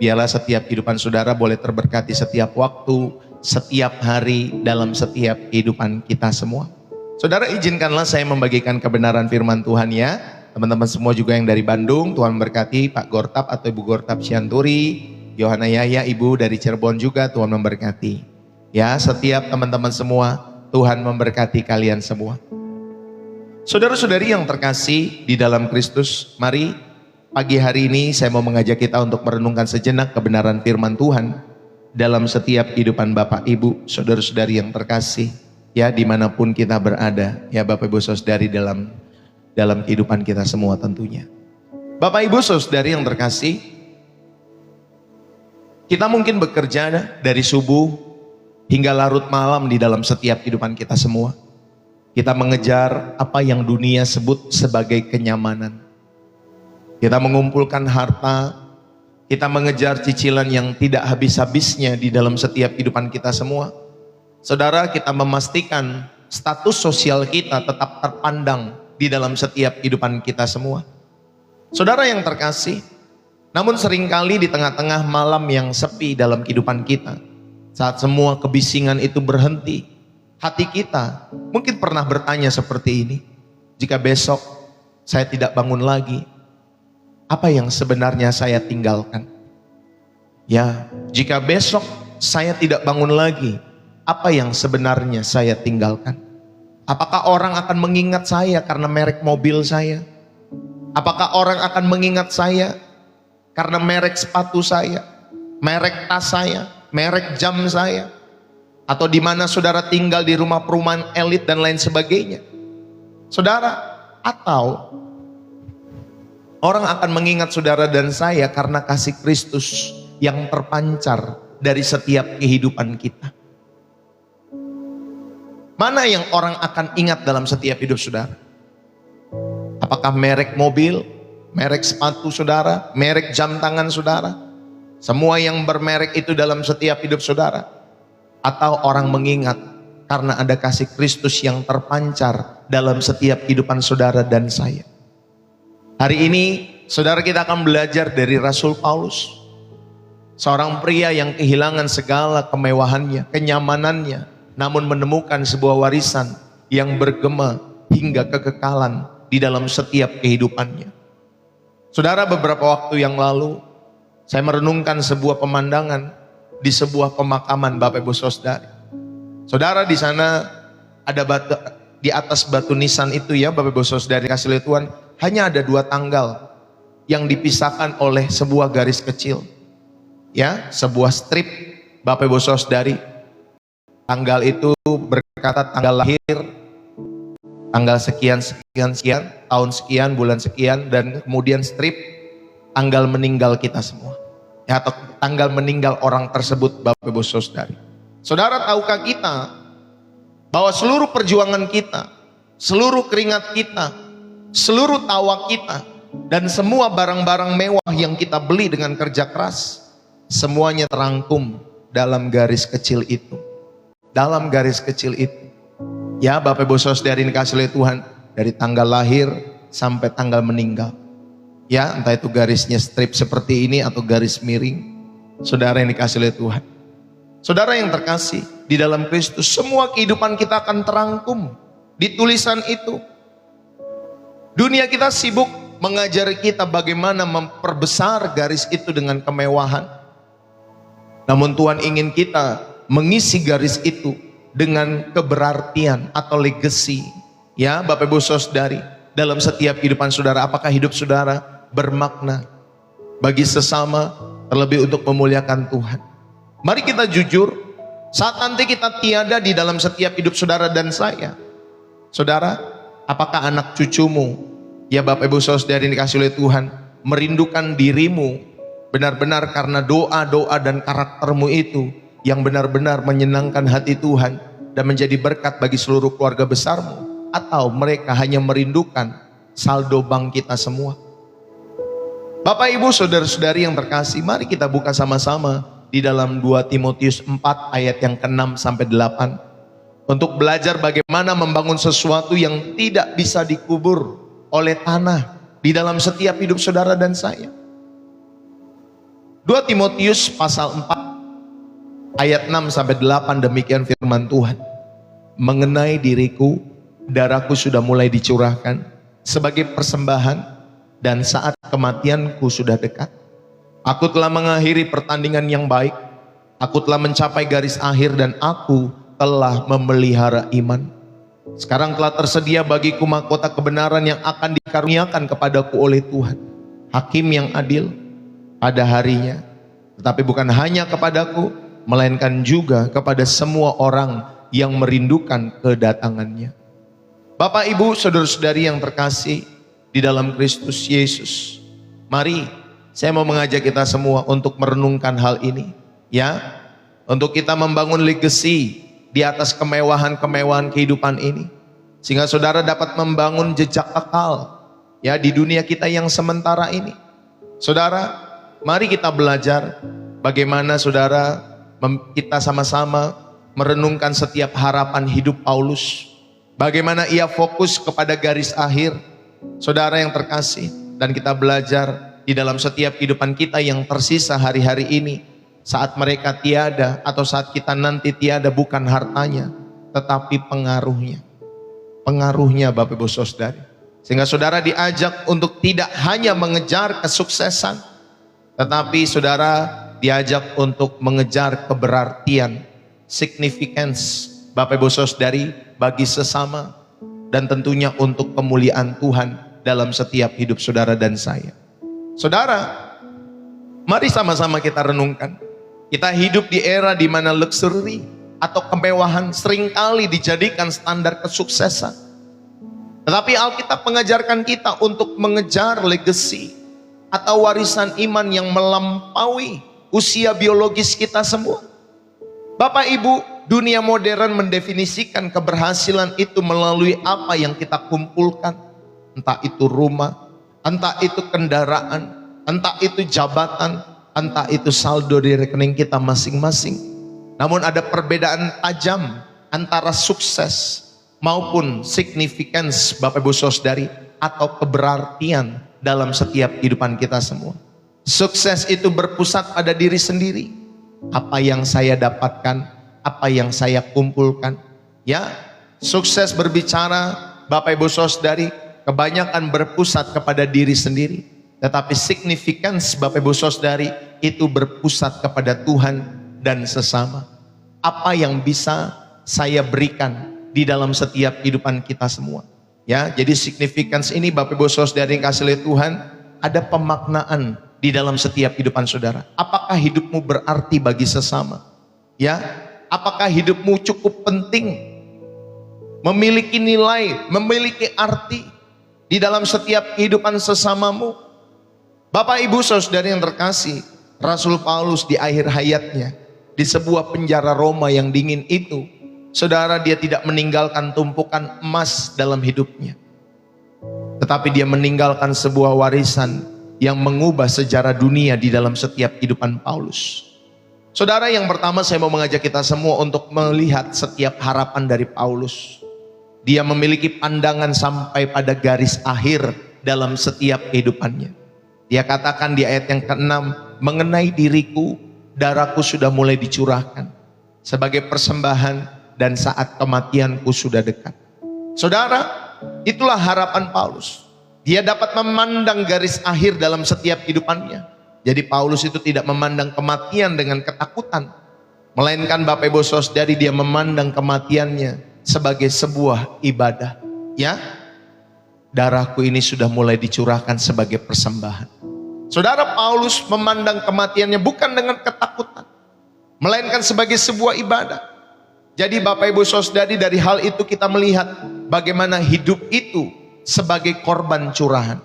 Biarlah setiap kehidupan saudara boleh terberkati setiap waktu, setiap hari, dalam setiap kehidupan kita semua. Saudara, izinkanlah saya membagikan kebenaran firman Tuhan ya. Teman-teman semua juga yang dari Bandung, Tuhan memberkati. Pak Gortap atau Ibu Gortap Sianturi, Yohana Yahya, Ibu dari Cirebon juga, Tuhan memberkati. Ya, setiap teman-teman semua, Tuhan memberkati kalian semua. Saudara-saudari yang terkasih di dalam Kristus, mari pagi hari ini saya mau mengajak kita untuk merenungkan sejenak kebenaran firman Tuhan dalam setiap kehidupan Bapak Ibu, saudara-saudari yang terkasih, ya dimanapun kita berada, ya Bapak Ibu saudari dalam kehidupan kita semua tentunya. Bapak Ibu saudari yang terkasih, kita mungkin bekerja dari subuh hingga larut malam di dalam setiap kehidupan kita semua. Kita mengejar apa yang dunia sebut sebagai kenyamanan. Kita mengumpulkan harta, kita mengejar cicilan yang tidak habis-habisnya di dalam setiap kehidupan kita semua. Saudara, kita memastikan status sosial kita tetap terpandang di dalam setiap kehidupan kita semua. Saudara yang terkasih, namun seringkali di tengah-tengah malam yang sepi dalam kehidupan kita, saat semua kebisingan itu berhenti, hati kita mungkin pernah bertanya seperti ini, jika besok saya tidak bangun lagi, apa yang sebenarnya saya tinggalkan? Ya, jika besok saya tidak bangun lagi, apa yang sebenarnya saya tinggalkan? Apakah orang akan mengingat saya karena merek mobil saya? Apakah orang akan mengingat saya karena merek sepatu saya, merek tas saya, merek jam saya? Atau di mana saudara tinggal di rumah perumahan elit dan lain sebagainya? Saudara, atau orang akan mengingat saudara dan saya karena kasih Kristus yang terpancar dari setiap kehidupan kita. Mana yang orang akan ingat dalam setiap hidup saudara? Apakah merek mobil, merek sepatu saudara, merek jam tangan saudara? Semua yang bermerek itu dalam setiap hidup saudara? Atau orang mengingat karena ada kasih Kristus yang terpancar dalam setiap kehidupan saudara dan saya? Hari ini saudara, kita akan belajar dari Rasul Paulus, seorang pria yang kehilangan segala kemewahannya, kenyamanannya, namun menemukan sebuah warisan yang bergema hingga kekekalan di dalam setiap kehidupannya. Saudara, beberapa waktu yang lalu saya merenungkan sebuah pemandangan di sebuah pemakaman Bapak Ibu Saudari. Saudara, di sana ada batu, di atas batu nisan itu ya Bapak Ibu Saudari kasih lihat Tuhan, hanya ada 2 tanggal yang dipisahkan oleh sebuah garis kecil. Ya, sebuah strip Bapak Ibu Saudari. Tanggal itu berkata tanggal lahir, tanggal sekian, sekian, sekian, tahun sekian, bulan sekian, dan kemudian strip tanggal meninggal kita semua. Ya, atau tanggal meninggal orang tersebut Bapak Ibu Saudari. Saudara, tahukah kita bahwa seluruh perjuangan kita, seluruh keringat kita, seluruh tawa kita, dan semua barang-barang mewah yang kita beli dengan kerja keras, semuanya terangkum dalam garis kecil itu. Dalam garis kecil itu. Ya Bapak Ibu Saudari yang dikasih oleh Tuhan, dari tanggal lahir sampai tanggal meninggal. Ya, entah itu garisnya strip seperti ini atau garis miring. Saudara yang dikasih oleh Tuhan. Saudara yang terkasih, di dalam Kristus semua kehidupan kita akan terangkum di tulisan itu. Dunia kita sibuk mengajari kita bagaimana memperbesar garis itu dengan kemewahan. Namun Tuhan ingin kita mengisi garis itu dengan keberartian atau legacy. Ya Bapak Ibu Saudari, dalam setiap kehidupan saudara, apakah hidup saudara bermakna bagi sesama, terlebih untuk memuliakan Tuhan? Mari kita jujur, saat nanti kita tiada di dalam setiap hidup saudara dan saya, saudara, apakah anak cucumu, ya Bapak Ibu Saudari yang dikasih oleh Tuhan, merindukan dirimu benar-benar karena doa-doa dan karaktermu itu yang benar-benar menyenangkan hati Tuhan dan menjadi berkat bagi seluruh keluarga besarmu? Atau mereka hanya merindukan saldo bank kita semua? Bapak Ibu Saudara-saudari yang terkasih, mari kita buka sama-sama di dalam 2 Timotius 4 ayat yang ke-6 sampai 8 untuk belajar bagaimana membangun sesuatu yang tidak bisa dikubur oleh tanah di dalam setiap hidup saudara dan saya. 2 Timotius pasal 4 ayat 6 sampai 8, demikian firman Tuhan. Mengenai diriku, darahku sudah mulai dicurahkan sebagai persembahan, dan saat kematianku sudah dekat. Aku telah mengakhiri pertandingan yang baik, aku telah mencapai garis akhir, dan aku telah memelihara iman. Sekarang telah tersedia bagiku mahkota kebenaran yang akan dikaruniakan kepadaku oleh Tuhan, Hakim yang adil, pada harinya. Tetapi bukan hanya kepadaku, melainkan juga kepada semua orang yang merindukan kedatangannya. Bapak, Ibu, saudara-saudari yang terkasih di dalam Kristus Yesus, mari saya mau mengajak kita semua untuk merenungkan hal ini, ya, untuk kita membangun legacy di atas kemewahan-kemewahan kehidupan ini, sehingga saudara dapat membangun jejak kekal, ya, di dunia kita yang sementara ini. Saudara, mari kita belajar bagaimana saudara kita sama-sama merenungkan setiap harapan hidup Paulus, bagaimana ia fokus kepada garis akhir, saudara yang terkasih. Dan kita belajar di dalam setiap kehidupan kita yang tersisa hari-hari ini, saat mereka tiada atau saat kita nanti tiada, bukan hartanya tetapi pengaruhnya. Pengaruhnya, Bapak Ibu Saudara. Sehingga saudara diajak untuk tidak hanya mengejar kesuksesan, tetapi saudara diajak untuk mengejar keberartian, significance, Bapak Ibu Saudari, bagi sesama, dan tentunya untuk kemuliaan Tuhan dalam setiap hidup saudara dan saya. Saudara, mari sama-sama kita renungkan. Kita hidup di era di mana luxury atau kemewahan seringkali dijadikan standar kesuksesan. Tetapi Alkitab mengajarkan kita untuk mengejar legacy atau warisan iman yang melampaui usia biologis kita semua. Bapak Ibu, dunia modern mendefinisikan keberhasilan itu melalui apa yang kita kumpulkan. Entah itu rumah, entah itu kendaraan, entah itu jabatan, entah itu saldo di rekening kita masing-masing. Namun ada perbedaan tajam antara sukses maupun significance, Bapak Ibu Saudari, atau keberartian dalam setiap kehidupan kita semua. Sukses itu berpusat pada diri sendiri. Apa yang saya dapatkan, apa yang saya kumpulkan. Ya, sukses berbicara, Bapak Ibu Saudari, kebanyakan berpusat kepada diri sendiri. Tetapi significance, Bapak Ibu Saudari, itu berpusat kepada Tuhan dan sesama. Apa yang bisa saya berikan di dalam setiap kehidupan kita semua. Ya, jadi significance ini, Bapak Ibu Saudari yang kasih oleh Tuhan, ada pemaknaan di dalam setiap kehidupan saudara. Apakah hidupmu berarti bagi sesama? Ya, apakah hidupmu cukup penting, memiliki nilai, memiliki arti di dalam setiap kehidupan sesamamu? Bapak Ibu Saudari yang terkasih, Rasul Paulus di akhir hayatnya di sebuah penjara Roma yang dingin itu, saudara, dia tidak meninggalkan tumpukan emas dalam hidupnya, tetapi dia meninggalkan sebuah warisan yang mengubah sejarah dunia di dalam setiap kehidupan Paulus. Saudara, yang pertama saya mau mengajak kita semua untuk melihat setiap harapan dari Paulus. Dia memiliki pandangan sampai pada garis akhir dalam setiap kehidupannya. Dia katakan di ayat yang ke-6, mengenai diriku, darahku sudah mulai dicurahkan sebagai persembahan, dan saat kematianku sudah dekat. Saudara, itulah harapan Paulus. Dia dapat memandang garis akhir dalam setiap kehidupannya. Jadi Paulus itu tidak memandang kematian dengan ketakutan, melainkan Bapak Ibu Saudari, dia memandang kematiannya sebagai sebuah ibadah. Ya, darahku ini sudah mulai dicurahkan sebagai persembahan. Saudara, Paulus memandang kematiannya bukan dengan ketakutan, melainkan sebagai sebuah ibadah. Jadi Bapak Ibu Saudari, dari hal itu kita melihat bagaimana hidup itu sebagai korban curahan.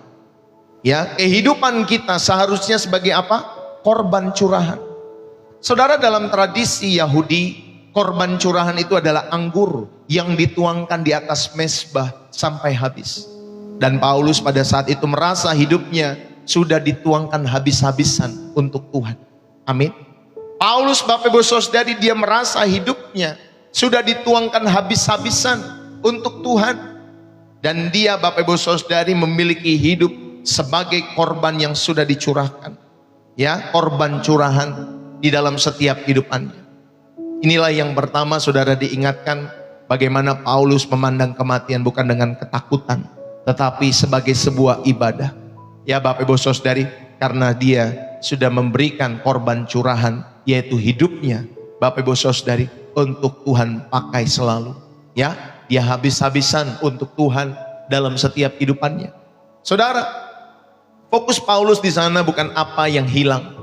Ya, kehidupan kita seharusnya sebagai apa? Korban curahan. Saudara, dalam tradisi Yahudi, korban curahan itu adalah anggur yang dituangkan di atas mezbah sampai habis. Dan Paulus pada saat itu merasa hidupnya sudah dituangkan habis-habisan untuk Tuhan. Amin. Paulus, Bapak Ibu Saudari, dia merasa hidupnya sudah dituangkan habis-habisan untuk Tuhan. Dan dia, Bapak Ibu Saudari, memiliki hidup sebagai korban yang sudah dicurahkan. ya, korban curahan di dalam setiap kehidupannya. Inilah yang pertama saudara diingatkan, bagaimana Paulus memandang kematian bukan dengan ketakutan, tetapi sebagai sebuah ibadah. Ya Bapak Ibu Saudari, karena dia sudah memberikan korban curahan, yaitu hidupnya, Bapak Ibu Saudari, untuk Tuhan pakai selalu. Ya, dia habis-habisan untuk Tuhan dalam setiap kehidupannya. Saudara, fokus Paulus di sana bukan apa yang hilang.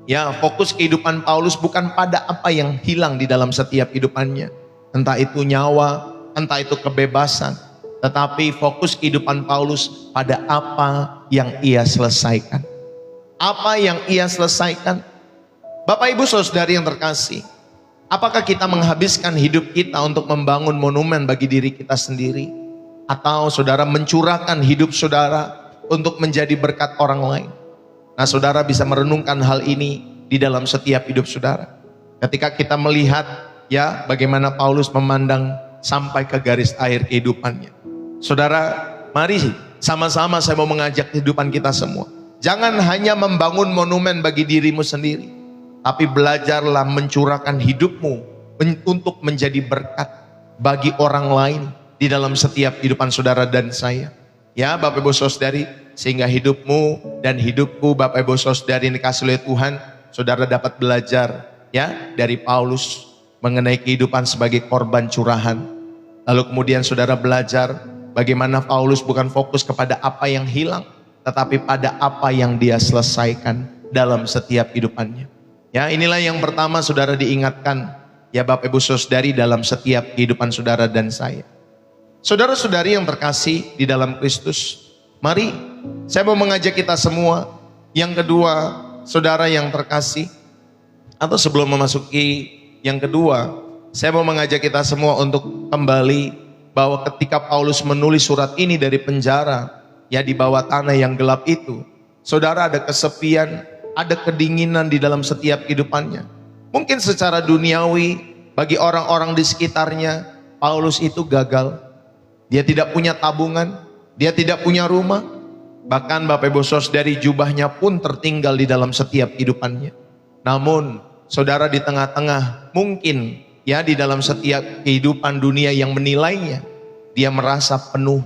Ya, fokus kehidupan Paulus bukan pada apa yang hilang di dalam setiap kehidupannya. Entah itu nyawa, entah itu kebebasan. Tetapi fokus kehidupan Paulus pada apa yang ia selesaikan. Apa yang ia selesaikan. Bapak Ibu Saudari yang terkasih, apakah kita menghabiskan hidup kita untuk membangun monumen bagi diri kita sendiri? Atau saudara mencurahkan hidup saudara untuk menjadi berkat orang lain? Nah, saudara bisa merenungkan hal ini di dalam setiap hidup saudara. Ketika kita melihat ya bagaimana Paulus memandang sampai ke garis akhir kehidupannya. Saudara, mari sama-sama saya mau mengajak kehidupan kita semua. Jangan hanya membangun monumen bagi dirimu sendiri, tapi belajarlah mencurahkan hidupmu untuk menjadi berkat bagi orang lain di dalam setiap kehidupan saudara dan saya. Ya Bapak Ibu Saudari, sehingga hidupmu dan hidupku Bapak Ibu Saudari dikasih oleh Tuhan, saudara dapat belajar ya dari Paulus mengenai kehidupan sebagai korban curahan. Lalu kemudian saudara belajar bagaimana Paulus bukan fokus kepada apa yang hilang, tetapi pada apa yang dia selesaikan dalam setiap kehidupannya. Ya, inilah yang pertama saudara diingatkan ya Bapak Ibu Saudari dalam setiap kehidupan saudara dan saya. Saudara-saudari yang terkasih di dalam Kristus, mari saya mau mengajak kita semua. Yang kedua, saudara yang terkasih, atau sebelum memasuki yang kedua, saya mau mengajak kita semua untuk kembali bahwa ketika Paulus menulis surat ini dari penjara, ya di bawah tanah yang gelap itu, saudara ada kesepian, ada kedinginan di dalam setiap kehidupannya. Mungkin secara duniawi, bagi orang-orang di sekitarnya, Paulus itu gagal. Dia tidak punya tabungan, dia tidak punya rumah. Bahkan Bapak Ibu Saudari, jubahnya pun tertinggal di dalam setiap kehidupannya. Namun saudara di tengah-tengah mungkin ya di dalam setiap kehidupan dunia yang menilainya, dia merasa penuh.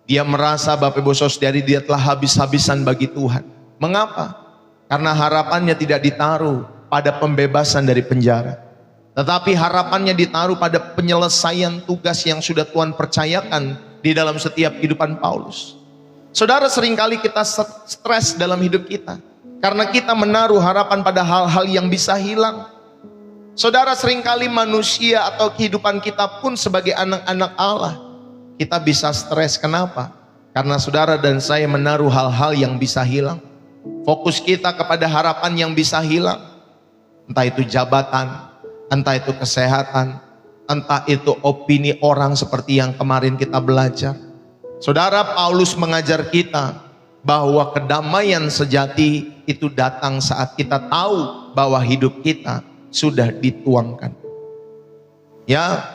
Dia merasa Bapak Ibu Saudari dia telah habis-habisan bagi Tuhan. Mengapa? Karena harapannya tidak ditaruh pada pembebasan dari penjara, tetapi harapannya ditaruh pada penyelesaian tugas yang sudah Tuhan percayakan di dalam setiap kehidupan Paulus. Saudara, seringkali kita stres dalam hidup kita karena kita menaruh harapan pada hal-hal yang bisa hilang. Saudara, seringkali manusia atau kehidupan kita pun sebagai anak-anak Allah, kita bisa stres. Kenapa? Karena saudara dan saya menaruh hal-hal yang bisa hilang. Fokus kita kepada harapan yang bisa hilang. Entah itu jabatan, entah itu kesehatan, entah itu opini orang seperti yang kemarin kita belajar. Saudara, Paulus mengajar kita bahwa kedamaian sejati itu datang saat kita tahu bahwa hidup kita sudah dituangkan. Ya,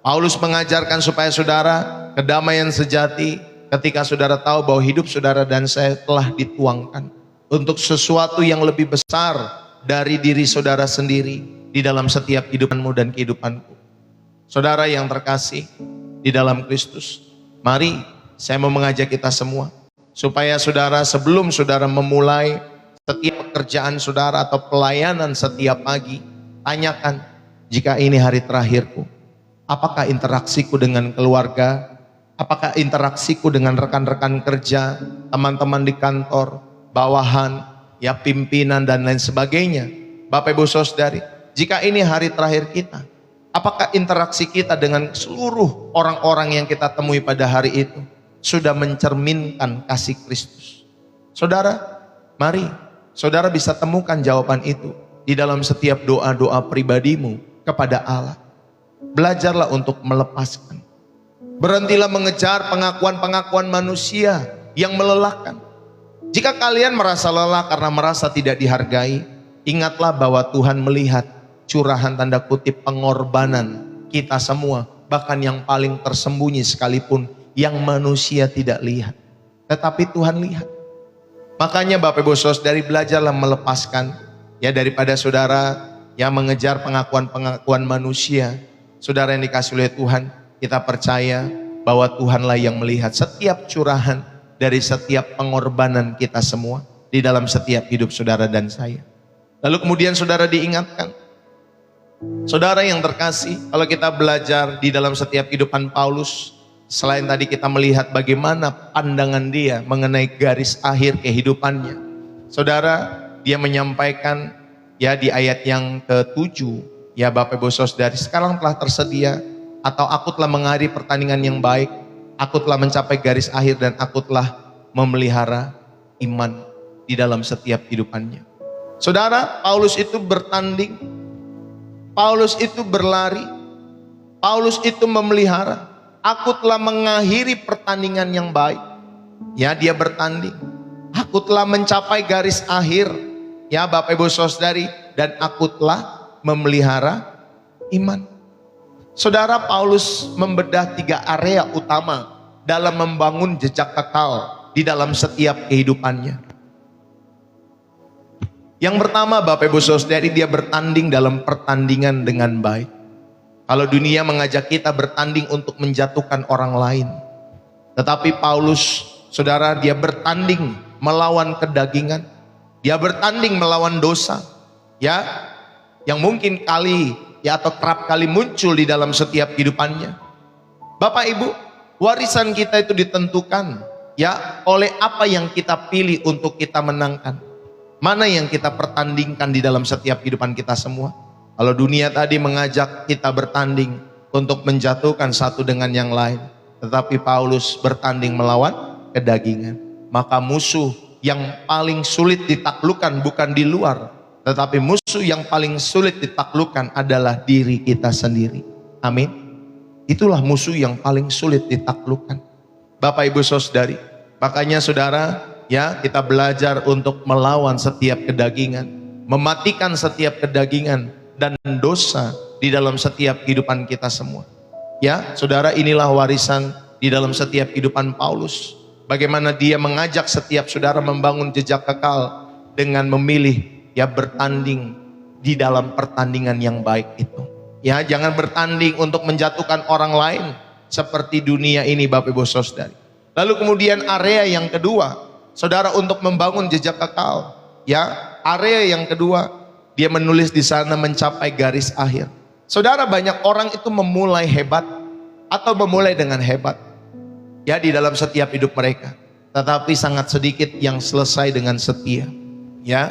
Paulus mengajarkan supaya saudara kedamaian sejati ketika saudara tahu bahwa hidup saudara dan saya telah dituangkan untuk sesuatu yang lebih besar dari diri saudara sendiri di dalam setiap kehidupanmu dan kehidupanku. Saudara yang terkasih di dalam Kristus, mari saya mau mengajak kita semua supaya saudara sebelum saudara memulai setiap pekerjaan saudara atau pelayanan setiap pagi, tanyakan, jika ini hari terakhirku, apakah interaksiku dengan keluarga, apakah interaksiku dengan rekan-rekan kerja, teman-teman di kantor, bawahan, ya pimpinan dan lain sebagainya. Bapak Ibu Saudari, jika ini hari terakhir kita, apakah interaksi kita dengan seluruh orang-orang yang kita temui pada hari itu sudah mencerminkan kasih Kristus? Saudara, mari saudara bisa temukan jawaban itu di dalam setiap doa-doa pribadimu kepada Allah. Belajarlah untuk melepaskan. Berhentilah mengejar pengakuan-pengakuan manusia yang melelahkan. Jika kalian merasa lelah karena merasa tidak dihargai, ingatlah bahwa Tuhan melihat curahan tanda kutip pengorbanan kita semua, bahkan yang paling tersembunyi sekalipun, yang manusia tidak lihat, tetapi Tuhan lihat. Makanya Bapak Ibu Saudari belajarlah melepaskan ya daripada saudara yang mengejar pengakuan-pengakuan manusia. Saudara yang dikasih oleh Tuhan, kita percaya bahwa Tuhanlah yang melihat setiap curahan dari setiap pengorbanan kita semua di dalam setiap hidup saudara dan saya. Lalu kemudian saudara diingatkan, saudara yang terkasih, kalau kita belajar di dalam setiap kehidupan Paulus, selain tadi kita melihat bagaimana pandangan dia mengenai garis akhir kehidupannya. Saudara, dia menyampaikan ya di ayat yang ke-7, ya Bapak Ibu Saudari, sekarang telah tersedia atau aku telah mengakhiri pertandingan yang baik, aku telah mencapai garis akhir dan aku telah memelihara iman di dalam setiap kehidupannya. Saudara, Paulus itu bertanding, Paulus itu berlari, Paulus itu memelihara. Aku telah mengakhiri pertandingan yang baik. Ya, dia bertanding. Aku telah mencapai garis akhir. Ya, Bapak Ibu Saudari, dan aku telah memelihara iman. Saudara, Paulus membedah 3 area utama dalam membangun jejak kekal di dalam setiap kehidupannya. Yang pertama, Bapak Ibu Saudari, dia bertanding dalam pertandingan dengan baik. Kalau dunia mengajak kita bertanding untuk menjatuhkan orang lain, tetapi Paulus, saudara, dia bertanding melawan kedagingan, dia bertanding melawan dosa, ya, yang mungkin kali ya atau kerap kali muncul di dalam setiap kehidupannya. Bapak Ibu, warisan kita itu ditentukan ya oleh apa yang kita pilih untuk kita menangkan. Mana yang kita pertandingkan di dalam setiap kehidupan kita semua. Kalau dunia tadi mengajak kita bertanding untuk menjatuhkan satu dengan yang lain, tetapi Paulus bertanding melawan kedagingan. Maka musuh yang paling sulit ditaklukkan bukan di luar, tetapi musuh yang paling sulit ditaklukkan adalah diri kita sendiri. Amin. Itulah musuh yang paling sulit ditaklukkan. Bapak Ibu Saudari, makanya saudara, ya, kita belajar untuk melawan setiap kedagingan, mematikan setiap kedagingan dan dosa di dalam setiap kehidupan kita semua. Ya, saudara, inilah warisan di dalam setiap kehidupan Paulus. Bagaimana dia mengajak setiap saudara membangun jejak kekal dengan memilih ya bertanding di dalam pertandingan yang baik itu. Ya, jangan bertanding untuk menjatuhkan orang lain seperti dunia ini, Bapak Ibu Saudari. Lalu kemudian area yang kedua, saudara, untuk membangun jejak kekal. Ya, area yang kedua, dia menulis di sana mencapai garis akhir. Saudara, banyak orang itu memulai hebat atau memulai dengan hebat ya di dalam setiap hidup mereka, tetapi sangat sedikit yang selesai dengan setia. Ya,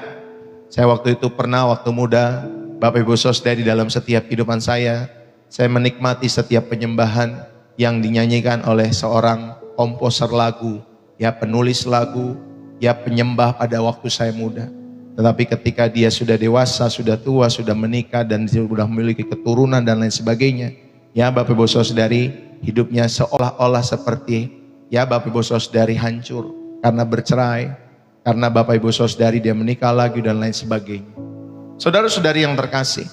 saya waktu itu pernah waktu muda, Bapak Ibu Saudari, di dalam setiap kehidupan saya menikmati setiap penyembahan yang dinyanyikan oleh seorang komposer lagu, ya penulis lagu, ya penyembah pada waktu saya muda. Tetapi ketika dia sudah dewasa, sudah tua, sudah menikah dan sudah memiliki keturunan dan lain sebagainya, ya Bapak Ibu Saudari, hidupnya seolah-olah seperti ya Bapak Ibu Saudari hancur karena bercerai, karena Bapak Ibu Saudari dia menikah lagi dan lain sebagainya. Saudara-saudari yang terkasih,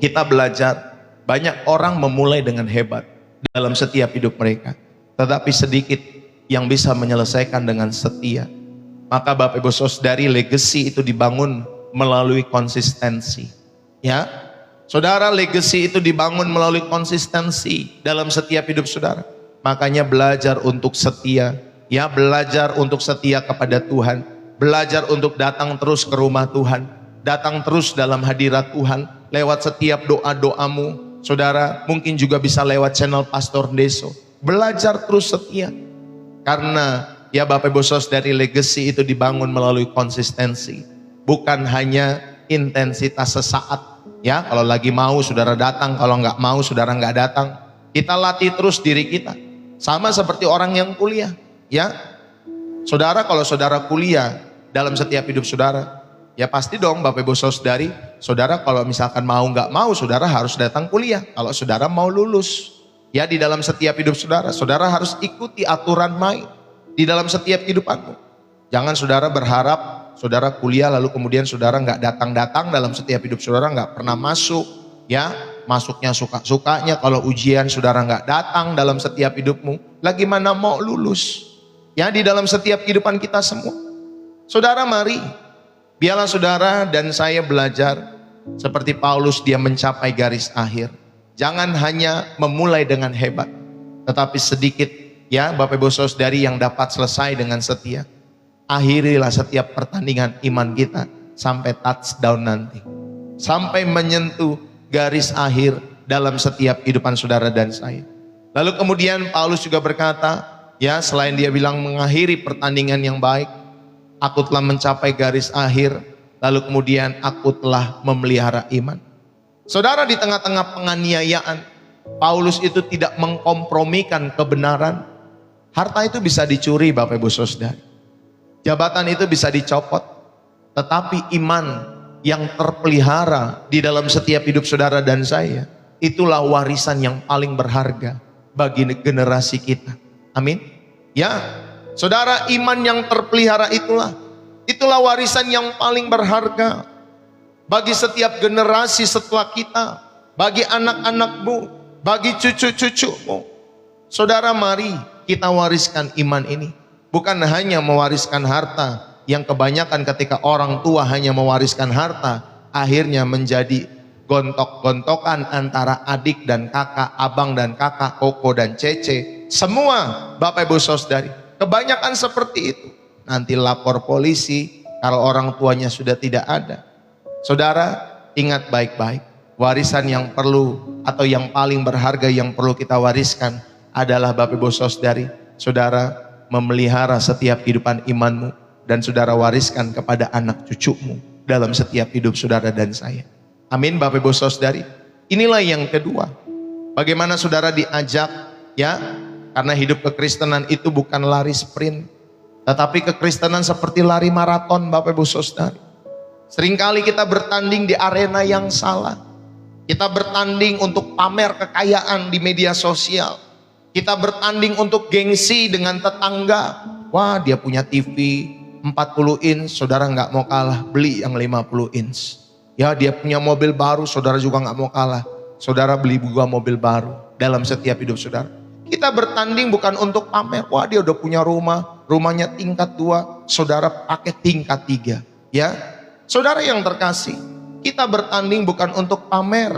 kita belajar banyak orang memulai dengan hebat dalam setiap hidup mereka, tetapi sedikit yang bisa menyelesaikan dengan setia. Maka Bapak Ibu Saudari, legacy itu dibangun melalui konsistensi. Ya, saudara, legacy itu dibangun melalui konsistensi dalam setiap hidup saudara. Makanya belajar untuk setia, ya belajar untuk setia kepada Tuhan, belajar untuk datang terus ke rumah Tuhan, datang terus dalam hadirat Tuhan lewat setiap doa-doamu. Saudara, mungkin juga bisa lewat channel Pastor Deso. Belajar terus setia, karena ya Bapak Ibu Saudari, legacy itu dibangun melalui konsistensi, bukan hanya intensitas sesaat. Ya, kalau lagi mau saudara datang, kalau nggak mau saudara nggak datang. Kita latih terus diri kita, sama seperti orang yang kuliah. Ya, saudara, kalau saudara kuliah dalam setiap hidup saudara, ya pasti dong Bapak Ibu Saudari, saudara kalau misalkan mau nggak mau, saudara harus datang kuliah. Kalau saudara mau lulus, ya di dalam setiap hidup saudara, saudara harus ikuti aturan main di dalam setiap kehidupanmu. Jangan saudara berharap saudara kuliah lalu kemudian saudara nggak datang-datang dalam setiap hidup saudara, nggak pernah masuk, ya masuknya suka-sukanya. Kalau ujian saudara nggak datang dalam setiap hidupmu, lagi mana mau lulus? Ya, di dalam setiap kehidupan kita semua. Saudara, mari biarlah saudara dan saya belajar seperti Paulus, dia mencapai garis akhir. Jangan hanya memulai dengan hebat, tetapi sedikit ya Bapak Ibu Saudari yang dapat selesai dengan setia. Akhirilah setiap pertandingan iman kita sampai touchdown nanti, sampai menyentuh garis akhir dalam setiap kehidupan saudara dan saya. Lalu kemudian Paulus juga berkata, ya selain dia bilang mengakhiri pertandingan yang baik, aku telah mencapai garis akhir, lalu kemudian aku telah memelihara iman. Saudara, di tengah-tengah penganiayaan, Paulus itu tidak mengkompromikan kebenaran. Harta itu bisa dicuri Bapak Ibu Saudari, jabatan itu bisa dicopot, tetapi iman yang terpelihara di dalam setiap hidup saudara dan saya, itulah warisan yang paling berharga bagi generasi kita. Amin. Ya, saudara, iman yang terpelihara itulah warisan yang paling berharga bagi setiap generasi setelah kita, bagi anak-anakmu, bagi cucu-cucumu. Saudara, mari kita wariskan iman ini. Bukan hanya mewariskan harta, yang kebanyakan ketika orang tua hanya mewariskan harta, akhirnya menjadi gontok-gontokan antara adik dan kakak, abang dan kakak, koko dan cece. Semua Bapak Ibu Saudari, kebanyakan seperti itu. Nanti lapor polisi kalau orang tuanya sudah tidak ada. Saudara, ingat baik-baik, warisan yang perlu atau yang paling berharga yang perlu kita wariskan adalah Bapak Ibu Saudari, saudara memelihara setiap kehidupan imanmu dan saudara wariskan kepada anak cucumu dalam setiap hidup saudara dan saya. Amin Bapak Ibu Saudari. Inilah yang kedua. Bagaimana saudara diajak ya, karena hidup kekristenan itu bukan lari sprint, tetapi kekristenan seperti lari maraton Bapak Ibu Saudari. Seringkali kita bertanding di arena yang salah. Kita bertanding untuk pamer kekayaan di media sosial. Kita bertanding untuk gengsi dengan tetangga. Wah, dia punya TV 40 inch, saudara nggak mau kalah, beli yang 50 inch. Ya, dia punya mobil baru, saudara juga nggak mau kalah, saudara beli juga mobil baru dalam setiap hidup saudara. Kita bertanding bukan untuk pamer. Wah, dia udah punya rumah, rumahnya tingkat 2, saudara pakai tingkat 3. Ya, saudara yang terkasih, kita bertanding bukan untuk pamer,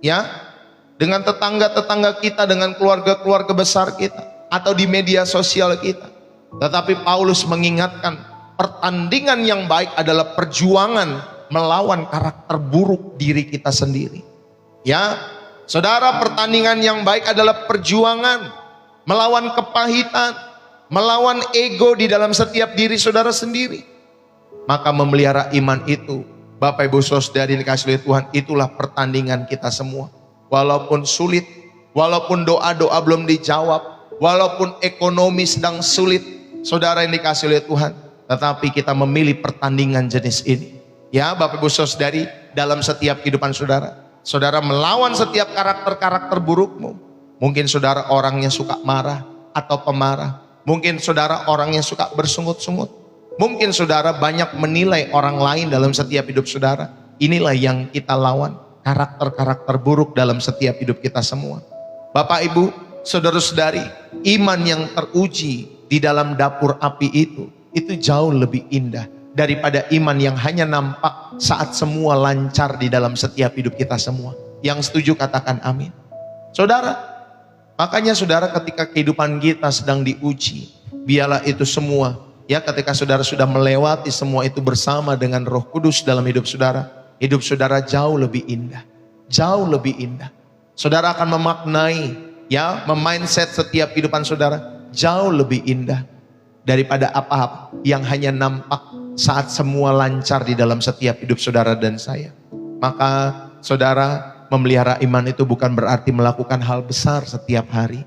ya, dengan tetangga-tetangga kita, dengan keluarga-keluarga besar kita, atau di media sosial kita. Tetapi Paulus mengingatkan, pertandingan yang baik adalah perjuangan melawan karakter buruk diri kita sendiri. Ya, saudara, pertandingan yang baik adalah perjuangan melawan kepahitan, melawan ego di dalam setiap diri saudara sendiri. Maka memelihara iman itu, Bapak Ibu Saudari dikasih oleh Tuhan, itulah pertandingan kita semua. Walaupun sulit, walaupun doa-doa belum dijawab, walaupun ekonomi sedang sulit, saudara yang dikasih oleh Tuhan, tetapi kita memilih pertandingan jenis ini. Ya Bapak Ibu Saudari, dalam setiap kehidupan saudara, saudara melawan setiap karakter-karakter burukmu. Mungkin saudara orangnya suka marah atau pemarah. Mungkin saudara orangnya suka bersungut-sungut. Mungkin saudara banyak menilai orang lain dalam setiap hidup saudara. Inilah yang kita lawan, karakter-karakter buruk dalam setiap hidup kita semua. Bapak Ibu, saudara-saudari, iman yang teruji di dalam dapur api itu jauh lebih indah daripada iman yang hanya nampak saat semua lancar di dalam setiap hidup kita semua. Yang setuju katakan amin. Saudara, makanya saudara, ketika kehidupan kita sedang diuji, biarlah itu semua, ya, ketika saudara sudah melewati semua itu bersama dengan Roh Kudus dalam hidup saudara jauh lebih indah. Jauh lebih indah. Saudara akan memaknai, ya, memindset setiap kehidupan saudara jauh lebih indah daripada apa-apa yang hanya nampak saat semua lancar di dalam setiap hidup saudara dan saya. Maka saudara, memelihara iman itu bukan berarti melakukan hal besar setiap hari,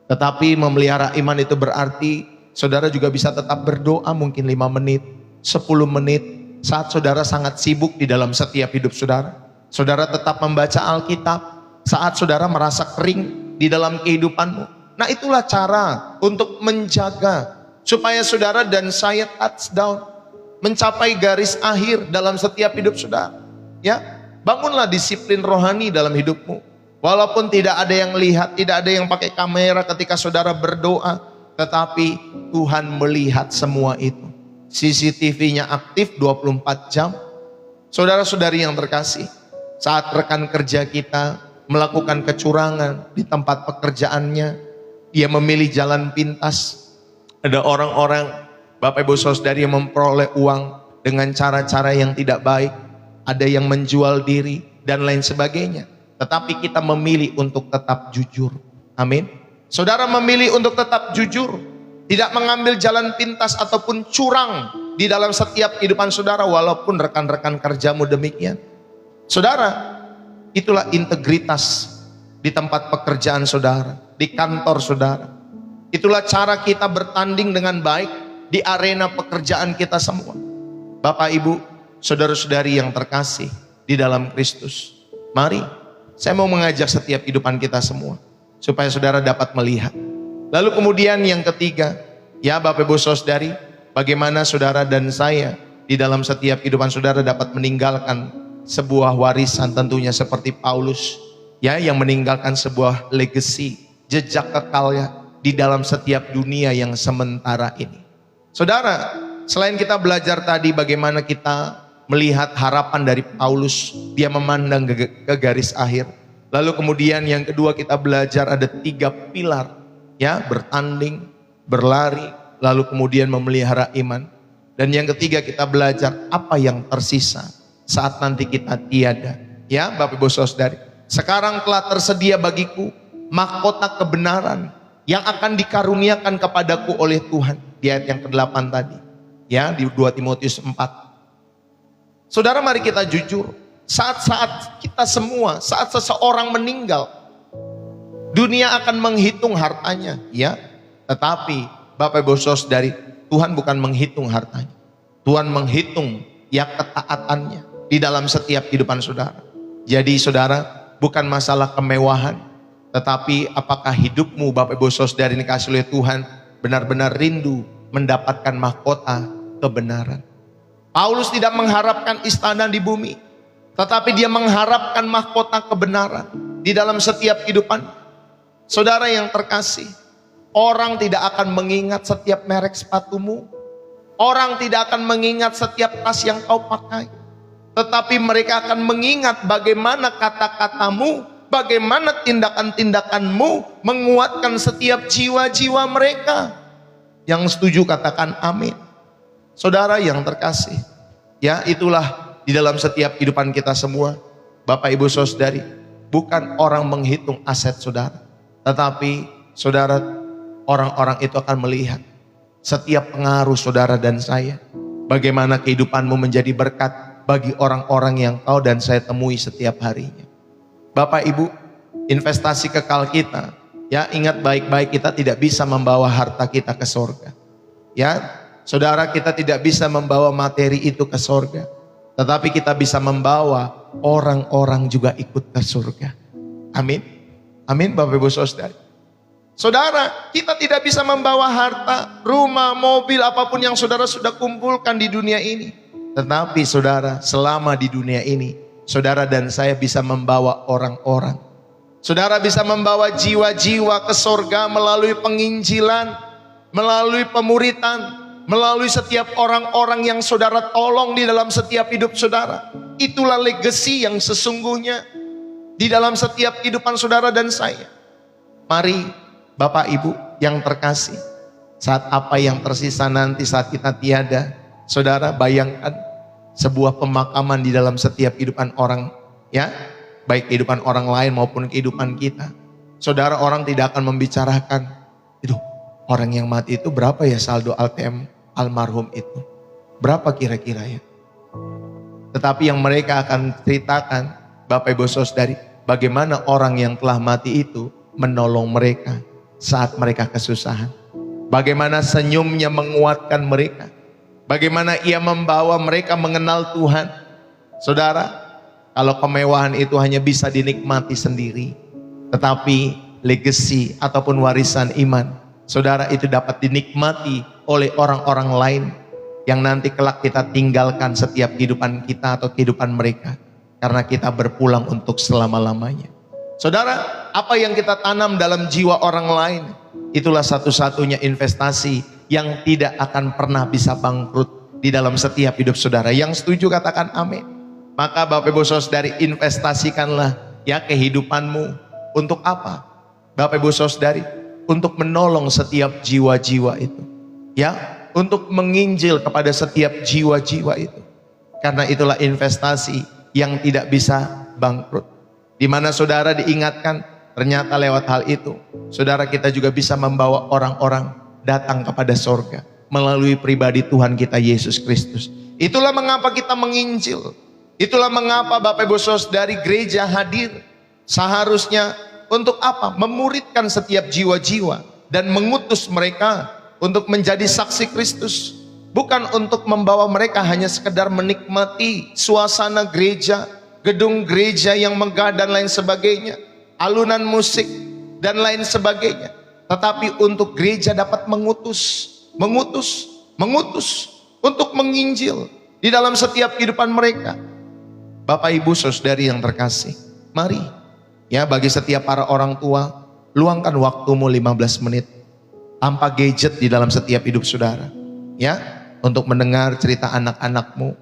tetapi memelihara iman itu berarti saudara juga bisa tetap berdoa mungkin 5 menit, 10 menit saat saudara sangat sibuk di dalam setiap hidup saudara. Saudara tetap membaca Alkitab saat saudara merasa kering di dalam kehidupanmu. Nah, itulah cara untuk menjaga supaya saudara dan saya touchdown, mencapai garis akhir dalam setiap hidup saudara. Ya, bangunlah disiplin rohani dalam hidupmu. Walaupun tidak ada yang lihat, tidak ada yang pakai kamera ketika saudara berdoa, tetapi Tuhan melihat semua itu. CCTV-nya aktif 24 jam. Saudara-saudari yang terkasih, saat rekan kerja kita melakukan kecurangan di tempat pekerjaannya, dia memilih jalan pintas. Ada orang-orang, Bapak Ibu Saudari, yang memperoleh uang dengan cara-cara yang tidak baik. Ada yang menjual diri dan lain sebagainya. Tetapi kita memilih untuk tetap jujur. Amin. Saudara memilih untuk tetap jujur, tidak mengambil jalan pintas ataupun curang di dalam setiap kehidupan saudara, walaupun rekan-rekan kerjamu demikian. Saudara, itulah integritas di tempat pekerjaan saudara, di kantor saudara. Itulah cara kita bertanding dengan baik di arena pekerjaan kita semua. Bapak, Ibu, saudara-saudari yang terkasih di dalam Kristus, mari saya mau mengajak setiap kehidupan kita semua supaya saudara dapat melihat. Lalu kemudian yang ketiga, ya Bapak Ibu Saudari, bagaimana saudara dan saya di dalam setiap kehidupan saudara dapat meninggalkan sebuah warisan, tentunya seperti Paulus, ya, yang meninggalkan sebuah legacy, jejak kekalnya di dalam setiap dunia yang sementara ini. Saudara, selain kita belajar tadi bagaimana kita melihat harapan dari Paulus, dia memandang ke garis akhir. Lalu kemudian yang kedua kita belajar ada 3 pilar, ya, bertanding, berlari, lalu kemudian memelihara iman. Dan yang ketiga kita belajar apa yang tersisa saat nanti kita tiada. Ya Bapak Ibu Saudari, sekarang telah tersedia bagiku mahkota kebenaran yang akan dikaruniakan kepadaku oleh Tuhan. Di ayat yang ke-8 tadi, ya, di 2 Timotius 4. Saudara, mari kita jujur. Saat-saat kita semua, saat seseorang meninggal, dunia akan menghitung hartanya, ya. Tetapi Bapak Ibu Saudari, Tuhan bukan menghitung hartanya. Tuhan menghitung ya ketaatannya di dalam setiap kehidupan saudara. Jadi saudara, bukan masalah kemewahan, tetapi apakah hidupmu Bapak Ibu Saudari ini dikasih oleh Tuhan benar-benar rindu mendapatkan mahkota kebenaran. Paulus tidak mengharapkan istana di bumi, tetapi dia mengharapkan mahkota kebenaran di dalam setiap kehidupan. Saudara yang terkasih, orang tidak akan mengingat setiap merek sepatumu. Orang tidak akan mengingat setiap tas yang kau pakai. Tetapi mereka akan mengingat bagaimana kata-katamu, bagaimana tindakan-tindakanmu menguatkan setiap jiwa-jiwa mereka. Yang setuju katakan amin. Saudara yang terkasih, ya, itulah di dalam setiap kehidupan kita semua. Bapak Ibu Saudari, bukan orang menghitung aset saudara, tetapi saudara, orang-orang itu akan melihat setiap pengaruh saudara dan saya. Bagaimana kehidupanmu menjadi berkat bagi orang-orang yang kau dan saya temui setiap harinya. Bapak Ibu, investasi kekal kita, ya, ingat baik-baik, kita tidak bisa membawa harta kita ke surga. Ya, saudara, kita tidak bisa membawa materi itu ke surga, tetapi kita bisa membawa orang-orang juga ikut ke surga. Amin. Amin Bapak Ibu Saudari. Saudara, kita tidak bisa membawa harta, rumah, mobil, apapun yang saudara sudah kumpulkan di dunia ini. Tetapi saudara, selama di dunia ini, saudara dan saya bisa membawa orang-orang. Saudara bisa membawa jiwa-jiwa ke surga melalui penginjilan, melalui pemuritan, melalui setiap orang-orang yang saudara tolong di dalam setiap hidup saudara. Itulah legacy yang sesungguhnya di dalam setiap kehidupan saudara dan saya. Mari Bapak Ibu yang terkasih, saat apa yang tersisa nanti saat kita tiada, saudara bayangkan sebuah pemakaman di dalam setiap kehidupan orang, ya, baik kehidupan orang lain maupun kehidupan kita. Saudara, orang tidak akan membicarakan, itu orang yang mati itu berapa ya saldo ATM almarhum itu, berapa kira-kira ya. Tetapi yang mereka akan ceritakan, Bapak Ibu Saudari, bagaimana orang yang telah mati itu menolong mereka saat mereka kesusahan. Bagaimana senyumnya menguatkan mereka. Bagaimana ia membawa mereka mengenal Tuhan. Saudara, kalau kemewahan itu hanya bisa dinikmati sendiri, tetapi legacy ataupun warisan iman, saudara, itu dapat dinikmati oleh orang-orang lain yang nanti kelak kita tinggalkan setiap kehidupan kita atau kehidupan mereka, karena kita berpulang untuk selama-lamanya. Saudara, apa yang kita tanam dalam jiwa orang lain, itulah satu-satunya investasi yang tidak akan pernah bisa bangkrut. di dalam setiap hidup saudara. Yang setuju katakan amin. Maka Bapak Ibu Saudari, investasikanlah ya kehidupanmu. Untuk apa? Bapak Ibu Saudari, untuk menolong setiap jiwa-jiwa itu. Ya, untuk menginjil kepada setiap jiwa-jiwa itu. Karena itulah investasi yang tidak bisa bangkrut. Di mana saudara diingatkan, ternyata lewat hal itu, saudara kita juga bisa membawa orang-orang datang kepada sorga melalui pribadi Tuhan kita Yesus Kristus. Itulah mengapa kita menginjil. Itulah mengapa Bapak Ibu Saudari gereja hadir. Seharusnya untuk apa? Memuridkan setiap jiwa-jiwa dan mengutus mereka untuk menjadi saksi Kristus. Bukan untuk membawa mereka hanya sekedar menikmati suasana gereja, gedung gereja yang megah dan lain sebagainya, alunan musik dan lain sebagainya. Tetapi untuk gereja dapat mengutus untuk menginjil di dalam setiap kehidupan mereka. Bapak Ibu Saudari yang terkasih, mari ya, bagi setiap para orang tua, luangkan waktumu 15 menit tanpa gadget di dalam setiap hidup saudara. Ya, untuk mendengar cerita anak-anakmu.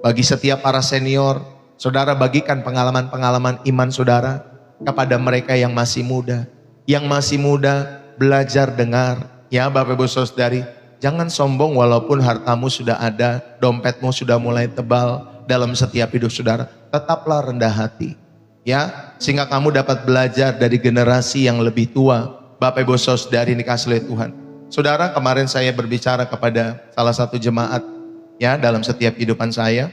Bagi setiap para senior, saudara bagikan pengalaman-pengalaman iman saudara kepada mereka yang masih muda. Yang masih muda, belajar dengar. Ya Bapak Ibu Saudari, jangan sombong walaupun hartamu sudah ada, dompetmu sudah mulai tebal dalam setiap hidup saudara. Tetaplah rendah hati. Ya, sehingga kamu dapat belajar dari generasi yang lebih tua. Bapak Ibu Saudari dikasihi oleh Tuhan. Saudara, kemarin saya berbicara kepada salah satu jemaat ya dalam setiap kehidupan saya.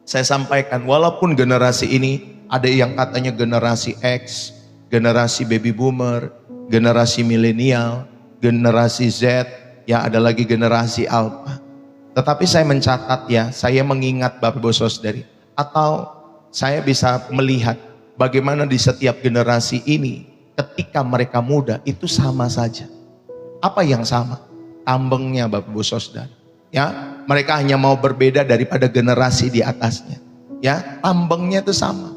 Saya sampaikan walaupun generasi ini ada yang katanya generasi X, generasi baby boomer, generasi milenial, generasi Z, ya ada lagi generasi Alpha. Tetapi saya mencatat ya, saya mengingat Bapak Ibu Saudari, atau saya bisa melihat bagaimana di setiap generasi ini ketika mereka muda itu sama saja. Apa yang sama? Tambengnya Bapak Ibu Saudari. Ya, mereka hanya mau berbeda daripada generasi di atasnya. Ya, tambengnya itu sama.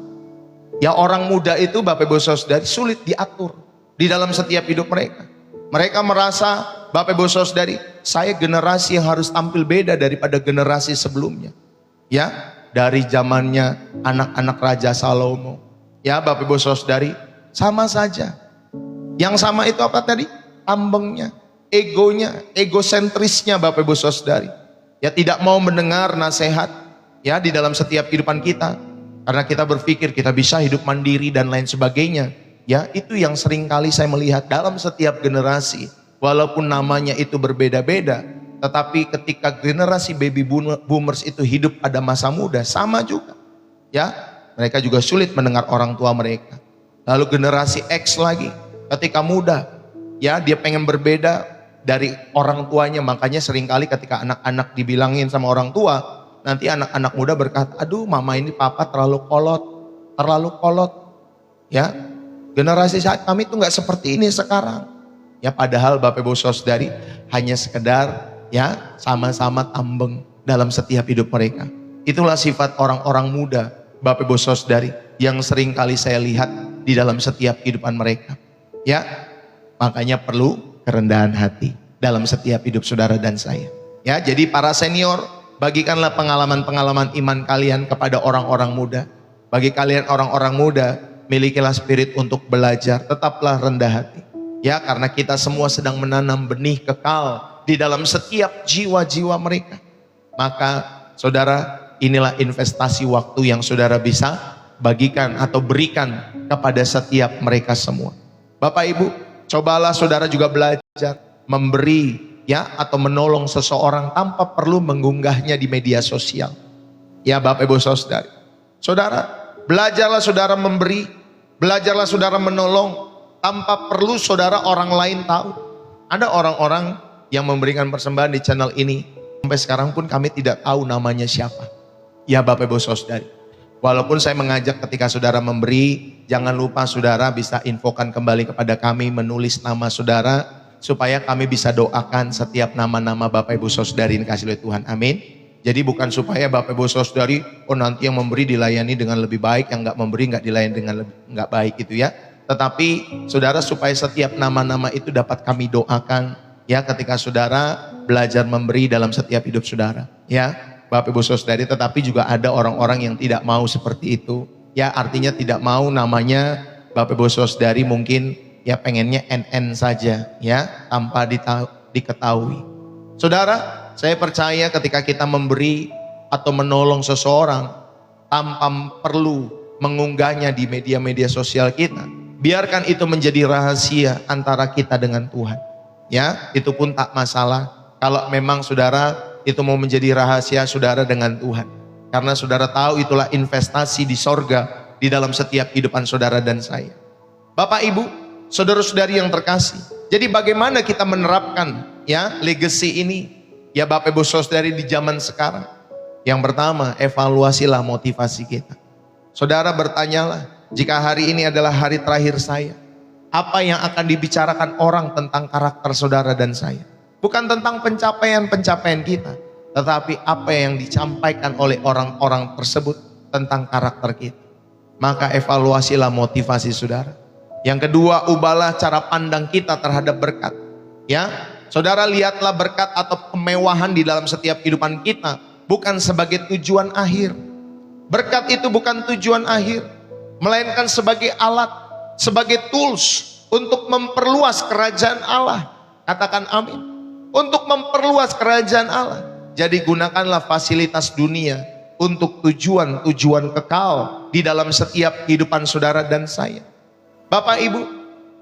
Ya, orang muda itu Bapak Ibu Saudari sulit diatur di dalam setiap hidup mereka. Mereka merasa, Bapak Ibu Saudari, saya generasi yang harus tampil beda daripada generasi sebelumnya. Ya, dari zamannya anak-anak Raja Salomo. Ya, Bapak Ibu Saudari, sama saja. Yang sama itu apa tadi? Tambengnya, egonya, egosentrisnya Bapak Ibu Saudari. Ya, tidak mau mendengar nasihat ya di dalam setiap kehidupan kita. Karena kita berpikir kita bisa hidup mandiri dan lain sebagainya. Ya, itu yang sering kali saya melihat dalam setiap generasi. Walaupun namanya itu berbeda-beda, tetapi ketika generasi baby boomers itu hidup pada masa muda, sama juga. Ya, mereka juga sulit mendengar orang tua mereka. Lalu generasi X lagi, ketika muda, ya dia pengen berbeda dari orang tuanya. Makanya seringkali ketika anak-anak dibilangin sama orang tua, nanti anak-anak muda berkata, aduh mama ini papa terlalu kolot. Ya, generasi saat kami itu nggak seperti ini sekarang. Ya, padahal Bapak Ibu Saudari hanya sekedar ya sama-sama tambeng dalam setiap hidup mereka. Itulah sifat orang-orang muda Bapak Ibu Saudari yang sering kali saya lihat di dalam setiap kehidupan mereka. Ya, makanya perlu kerendahan hati dalam setiap hidup saudara dan saya. Ya, jadi para senior, bagikanlah pengalaman-pengalaman iman kalian kepada orang-orang muda. Bagi kalian orang-orang muda, milikilah spirit untuk belajar, tetaplah rendah hati. Ya, karena kita semua sedang menanam benih kekal di dalam setiap jiwa-jiwa mereka. Maka saudara, inilah investasi waktu yang saudara bisa bagikan atau berikan kepada setiap mereka semua. Bapak Ibu, cobalah saudara juga belajar memberi ya atau menolong seseorang tanpa perlu mengunggahnya di media sosial. Ya Bapak Ibu Saudari. Saudara, belajarlah saudara memberi, belajarlah saudara menolong tanpa perlu saudara orang lain tahu. Ada orang-orang yang memberikan persembahan di channel ini, sampai sekarang pun kami tidak tahu namanya siapa. Ya Bapak Ibu Saudari. Walaupun saya mengajak ketika saudara memberi, jangan lupa saudara bisa infokan kembali kepada kami, menulis nama saudara, supaya kami bisa doakan setiap nama-nama Bapak Ibu Saudari yang dikasihi oleh Tuhan. Amin. Jadi bukan supaya Bapak Ibu Saudari, oh nanti yang memberi dilayani dengan lebih baik, yang nggak memberi nggak dilayani dengan nggak baik gitu ya. Tetapi saudara supaya setiap nama-nama itu dapat kami doakan ya ketika saudara belajar memberi dalam setiap hidup saudara. Ya, Bapak Ibu Saudari, tetapi juga ada orang-orang yang tidak mau seperti itu. Ya, artinya tidak mau namanya Bapak Ibu Saudari mungkin ya pengennya NN saja ya, tanpa diketahui. Saudara, saya percaya ketika kita memberi atau menolong seseorang tanpa perlu mengunggahnya di media-media sosial kita, biarkan itu menjadi rahasia antara kita dengan Tuhan. Ya, itu pun tak masalah kalau memang saudara itu mau menjadi rahasia saudara dengan Tuhan. Karena saudara tahu itulah investasi di sorga di dalam setiap kehidupan saudara dan saya. Bapak Ibu, saudara-saudari yang terkasih. Jadi bagaimana kita menerapkan ya legacy ini ya Bapak Ibu Saudari di zaman sekarang? Yang pertama, evaluasilah motivasi kita. Saudara bertanyalah, jika hari ini adalah hari terakhir saya, apa yang akan dibicarakan orang tentang karakter saudara dan saya? Bukan tentang pencapaian-pencapaian kita, tetapi apa yang disampaikan oleh orang-orang tersebut tentang karakter kita. Maka evaluasilah motivasi saudara. Yang kedua, ubahlah cara pandang kita terhadap berkat. Ya, saudara lihatlah berkat atau kemewahan di dalam setiap kehidupan kita bukan sebagai tujuan akhir. Berkat itu bukan tujuan akhir, melainkan sebagai alat, sebagai tools untuk memperluas kerajaan Allah. Katakan amin. Untuk memperluas kerajaan Allah. Jadi gunakanlah fasilitas dunia untuk tujuan-tujuan kekal di dalam setiap kehidupan saudara dan saya. Bapak Ibu,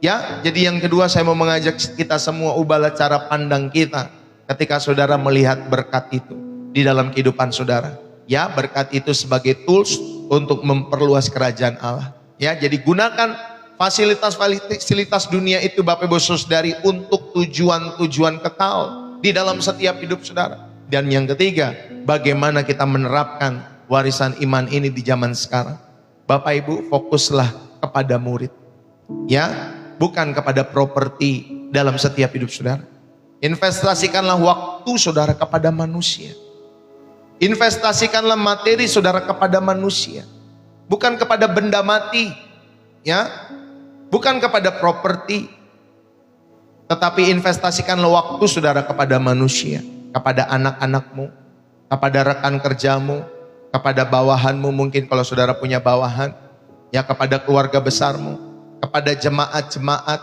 ya, jadi yang kedua saya mau mengajak kita semua ubahlah cara pandang kita ketika saudara melihat berkat itu di dalam kehidupan saudara. Ya, berkat itu sebagai tools untuk memperluas kerajaan Allah. Ya, jadi gunakan fasilitas dunia itu Bapak Ibu Saudari untuk tujuan-tujuan kekal di dalam setiap hidup saudara. Dan yang ketiga, bagaimana kita menerapkan warisan iman ini di zaman sekarang. Bapak Ibu, fokuslah kepada murid. Ya, bukan kepada properti dalam setiap hidup saudara. Investasikanlah waktu saudara kepada manusia. Investasikanlah materi saudara kepada manusia, bukan kepada benda mati, ya, bukan kepada properti, tetapi investasikanlah waktu saudara kepada manusia, kepada anak-anakmu, kepada rekan kerjamu, kepada bawahanmu mungkin kalau saudara punya bawahan, ya, kepada keluarga besarmu, kepada jemaat-jemaat,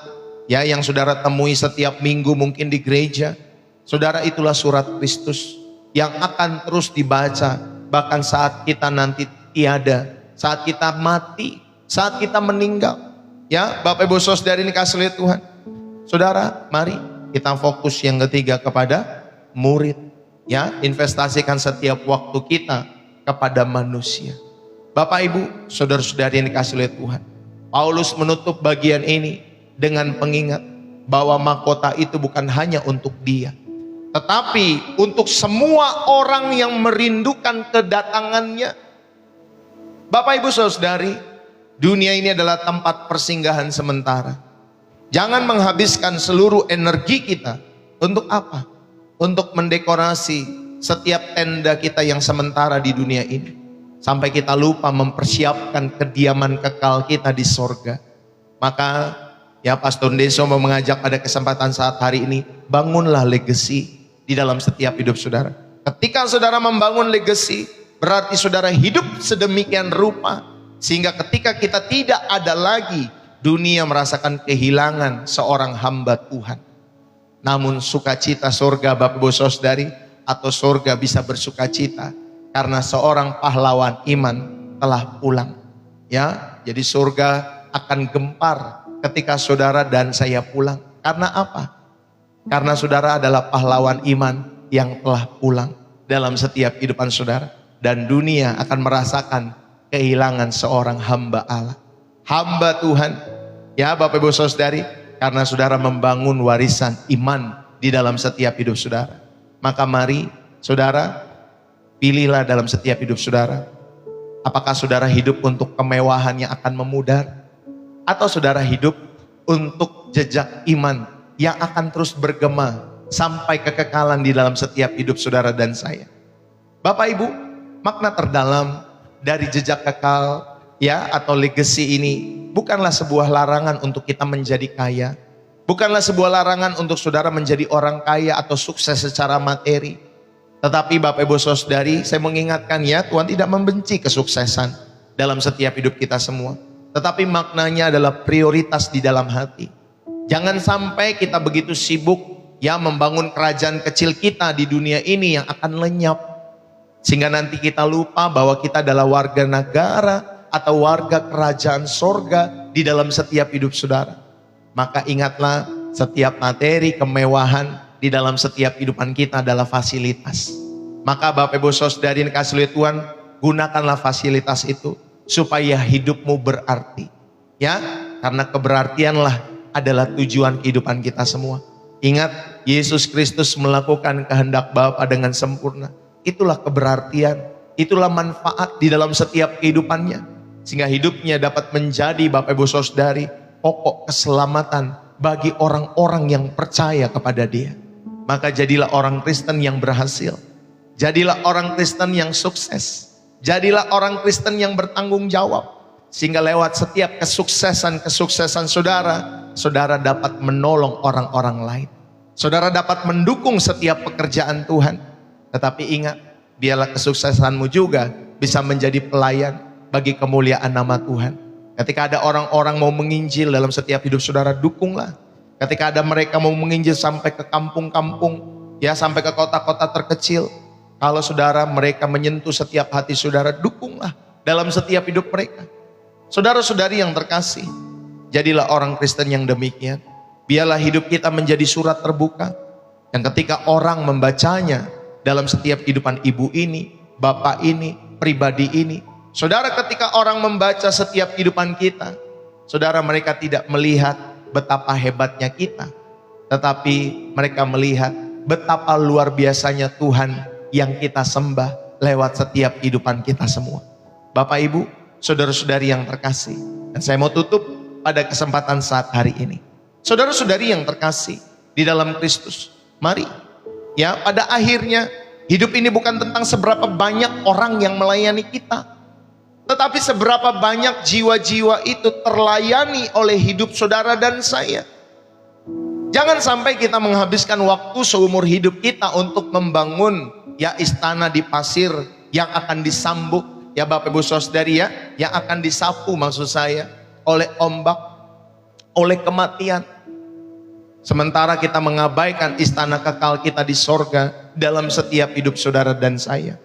ya, yang saudara temui setiap minggu mungkin di gereja. Saudara, itulah surat Kristus yang akan terus dibaca bahkan saat kita nanti tiada, saat kita mati, saat kita meninggal. Ya, Bapak Ibu Saudari ini kasih lihat Tuhan. Saudara, mari kita fokus yang ketiga kepada murid. Ya, investasikan setiap waktu kita kepada manusia. Bapak Ibu, saudara-saudari yang dikasih lihat Tuhan. Paulus menutup bagian ini dengan pengingat bahwa mahkota itu bukan hanya untuk dia, tetapi untuk semua orang yang merindukan kedatangannya. Bapak Ibu Saudari, dunia ini adalah tempat persinggahan sementara. Jangan menghabiskan seluruh energi kita untuk apa? Untuk mendekorasi setiap tenda kita yang sementara di dunia ini, sampai kita lupa mempersiapkan kediaman kekal kita di sorga. Maka ya, Pastor Deso mau mengajak pada kesempatan saat hari ini, bangunlah legacy di dalam setiap hidup saudara. Ketika saudara membangun legacy, berarti saudara hidup sedemikian rupa sehingga ketika kita tidak ada lagi, dunia merasakan kehilangan seorang hamba Tuhan. Namun sukacita surga Bapak Ibu Saudari, atau surga bisa bersukacita karena seorang pahlawan iman telah pulang. Ya, jadi surga akan gempar ketika saudara dan saya pulang. Karena apa? Karena saudara adalah pahlawan iman yang telah pulang dalam setiap kehidupan saudara. Dan dunia akan merasakan kehilangan seorang hamba Allah, hamba Tuhan. Ya Bapak Ibu Saudari, karena saudara membangun warisan iman di dalam setiap hidup saudara. Maka mari saudara, pilihlah dalam setiap hidup saudara. Apakah saudara hidup untuk kemewahan yang akan memudar, atau saudara hidup untuk jejak iman yang akan terus bergema sampai kekekalan di dalam setiap hidup saudara dan saya. Bapak Ibu, makna terdalam dari jejak kekal ya atau legacy ini bukanlah sebuah larangan untuk kita menjadi kaya, Bukanlah sebuah larangan untuk saudara menjadi orang kaya atau sukses secara materi. Tetapi Bapak Ibu Saudari, saya mengingatkan ya, Tuhan tidak membenci kesuksesan dalam setiap hidup kita semua. Tetapi maknanya adalah prioritas di dalam hati. Jangan sampai kita begitu sibuk ya membangun kerajaan kecil kita di dunia ini yang akan lenyap. Sehingga nanti kita lupa bahwa kita adalah warga negara atau warga kerajaan sorga di dalam setiap hidup saudara. Maka ingatlah, setiap materi kemewahan di dalam setiap kehidupan kita adalah fasilitas. Maka Bapak Ibu Saudari yang kasih oleh Tuhan, gunakanlah fasilitas itu supaya hidupmu berarti. Ya, karena keberartianlah adalah tujuan kehidupan kita semua. Ingat, Yesus Kristus melakukan kehendak Bapa dengan sempurna. Itulah keberartian, itulah manfaat di dalam setiap kehidupannya. Sehingga hidupnya dapat menjadi Bapak Ibu Saudari pokok keselamatan bagi orang-orang yang percaya kepada Dia. Maka jadilah orang Kristen yang berhasil. Jadilah orang Kristen yang sukses. Jadilah orang Kristen yang bertanggung jawab. Sehingga lewat setiap kesuksesan saudara, saudara dapat menolong orang-orang lain. Saudara dapat mendukung setiap pekerjaan Tuhan. Tetapi ingat, biarlah kesuksesanmu juga bisa menjadi pelayan bagi kemuliaan nama Tuhan. Ketika ada orang-orang mau menginjil dalam setiap hidup saudara, dukunglah. Ketika ada mereka mau menginjil sampai ke kampung-kampung, ya sampai ke kota-kota terkecil, kalau saudara mereka menyentuh setiap hati saudara, dukunglah dalam setiap hidup mereka. Saudara-saudari yang terkasih, jadilah orang Kristen yang demikian. Biarlah hidup kita menjadi surat terbuka, yang ketika orang membacanya dalam setiap kehidupan ibu ini, bapak ini, pribadi ini, saudara, ketika orang membaca setiap kehidupan kita, saudara, mereka tidak melihat betapa hebatnya kita, tetapi mereka melihat betapa luar biasanya Tuhan yang kita sembah lewat setiap kehidupan kita semua. Bapak Ibu, saudara-saudari yang terkasih, dan saya mau tutup pada kesempatan saat hari ini. Saudara-saudari yang terkasih di dalam Kristus, mari ya, pada akhirnya hidup ini bukan tentang seberapa banyak orang yang melayani kita, tetapi seberapa banyak jiwa-jiwa itu terlayani oleh hidup saudara dan saya. Jangan sampai kita menghabiskan waktu seumur hidup kita untuk membangun ya istana di pasir yang akan disambut ya Bapak Ibu Saudari ya, yang akan disapu maksud saya oleh ombak, oleh kematian. Sementara kita mengabaikan istana kekal kita di sorga dalam setiap hidup saudara dan saya.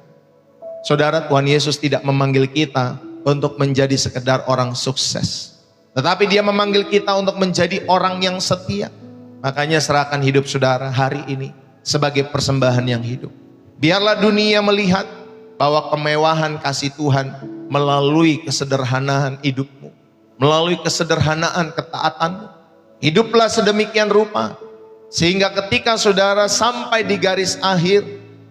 Saudara, Tuhan Yesus tidak memanggil kita untuk menjadi sekedar orang sukses, tetapi Dia memanggil kita untuk menjadi orang yang setia. Makanya serahkan hidup saudara hari ini sebagai persembahan yang hidup. Biarlah dunia melihat bahwa kemewahan kasih Tuhan melalui kesederhanaan hidupmu, melalui kesederhanaan ketaatanmu. Hiduplah sedemikian rupa sehingga ketika saudara sampai di garis akhir,